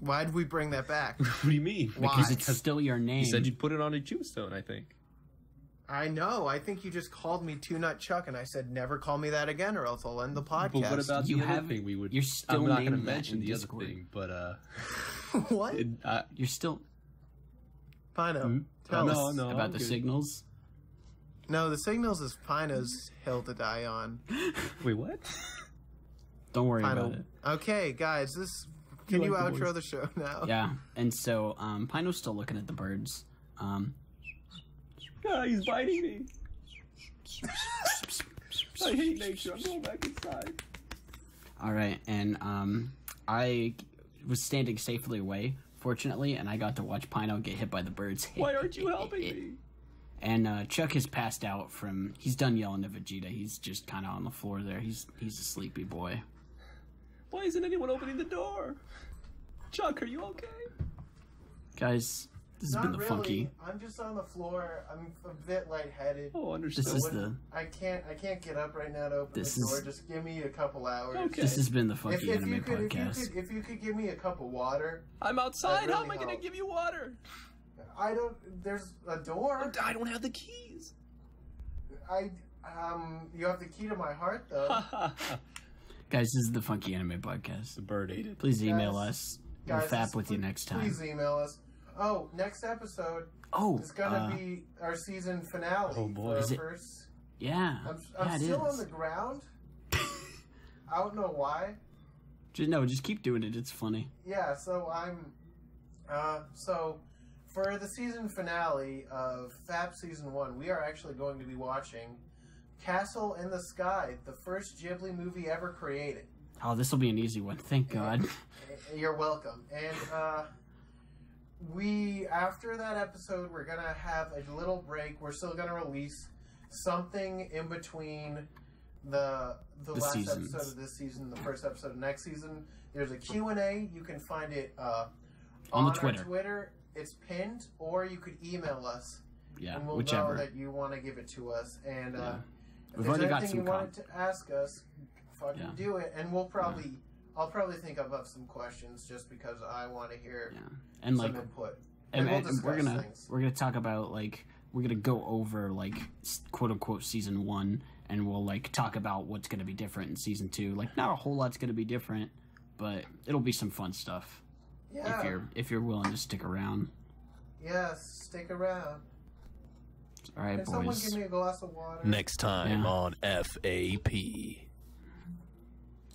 Why'd we bring that back? What do you mean? Why? Because it's still your name. You said you'd put it on a tombstone, I think. I know. I think you just called me Two Nut Chuck, and I said never call me that again, or else I'll end the podcast. But what about You the other have- thing we would... you're still I'm not going to named that mention in the Discord. other thing, but... what? You're still Pino, tell no, us. no. about I'm the good. signals. No, the signals is Pino's hill to die on. Wait, what? Don't worry about Pino. it. Okay, guys, can you like the outro voice. the show now? Yeah, and so Pino's still looking at the birds. He's biting me. I hate nature. I'm going back inside. All right, and I was standing safely away, fortunately, and I got to watch Pino get hit by the birds. Why aren't you helping me? And Chuck has passed out from. He's done yelling at Vegeta. He's just kind of on the floor there. He's a sleepy boy. Why isn't anyone opening the door? Chuck, are you okay? Guys, this has Not been the really. funky. I'm just on the floor. I'm a bit lightheaded. Oh, understood. This is the. I can't get up right now to open This the door. is- Just give me a couple hours. Okay. This has been the funky If anime you could, podcast. if you could give me a cup of water. I'm outside. That How really am I going to helped. give you water? I don't. There's a door. I don't have the keys. You have the key to my heart, though. Guys, this is the Funky Anime Podcast. The bird ate it. Please email Guys, us. We'll fap with you next time. Please email us. Oh, next episode is gonna be our season finale. Oh boy, is it? First. Yeah. I'm still on the ground. I don't know why. Just keep doing it. It's funny. Yeah, so so for the season finale of FAP Season 1, we are actually going to be watching Castle in the Sky, the first Ghibli movie ever created. Oh, this will be an easy one. Thank God. You're welcome. And after that episode, we're going to have a little break. We're still going to release something in between the last seasons. episode of this season, the first episode of next season. There's a Q&A. You can find it on the Twitter. Our Twitter. It's pinned, or you could email us. Yeah, and we'll whichever. know that you want to give it to us. And if We've there's already got anything some you wanted to ask us, fucking do it. And I'll probably think of some questions just because I want to hear and some input. And we'll discuss we're gonna talk about we're gonna go over quote unquote season 1, and we'll talk about what's gonna be different in season 2. Not a whole lot's gonna be different, but it'll be some fun stuff. Yeah. If you're willing to stick around. Yes, stick around. All right, Can boys. someone give me a glass of water? Next time on FAP.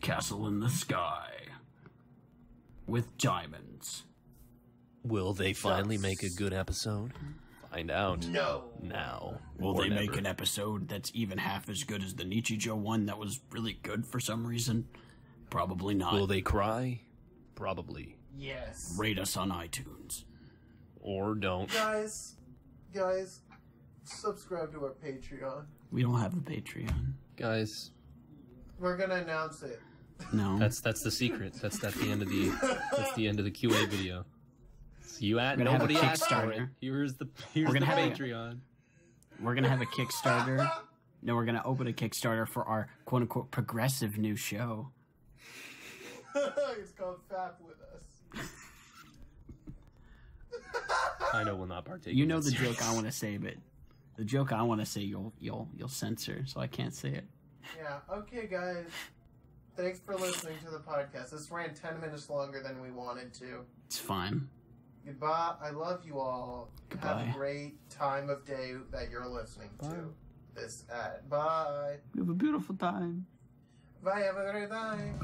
Castle in the Sky with diamonds. Will they finally make a good episode? Find out. No. Now. Will or they make never. an episode that's even half as good as the Nichijou one that was really good for some reason? Probably not. Will they cry? Probably. Yes. Rate us on iTunes. Or don't. Guys, subscribe to our Patreon. We don't have a Patreon. Guys, we're gonna announce it. No. That's the secret. That's the end of the QA video. So nobody asked for it. Here's the Patreon. We're gonna have a Kickstarter. No, we're gonna open a Kickstarter for our quote unquote progressive new show. It's called FAP with us. I know we'll not partake. You know the joke I want to say, but the joke I want to say you'll censor, so I can't say it. Yeah. Okay, guys. Thanks for listening to the podcast. This ran 10 minutes longer than we wanted to. It's fine. Goodbye. I love you all. Goodbye. Have a great time of day that you're listening to this ad. Bye. We have a beautiful time. Bye. Have a great time.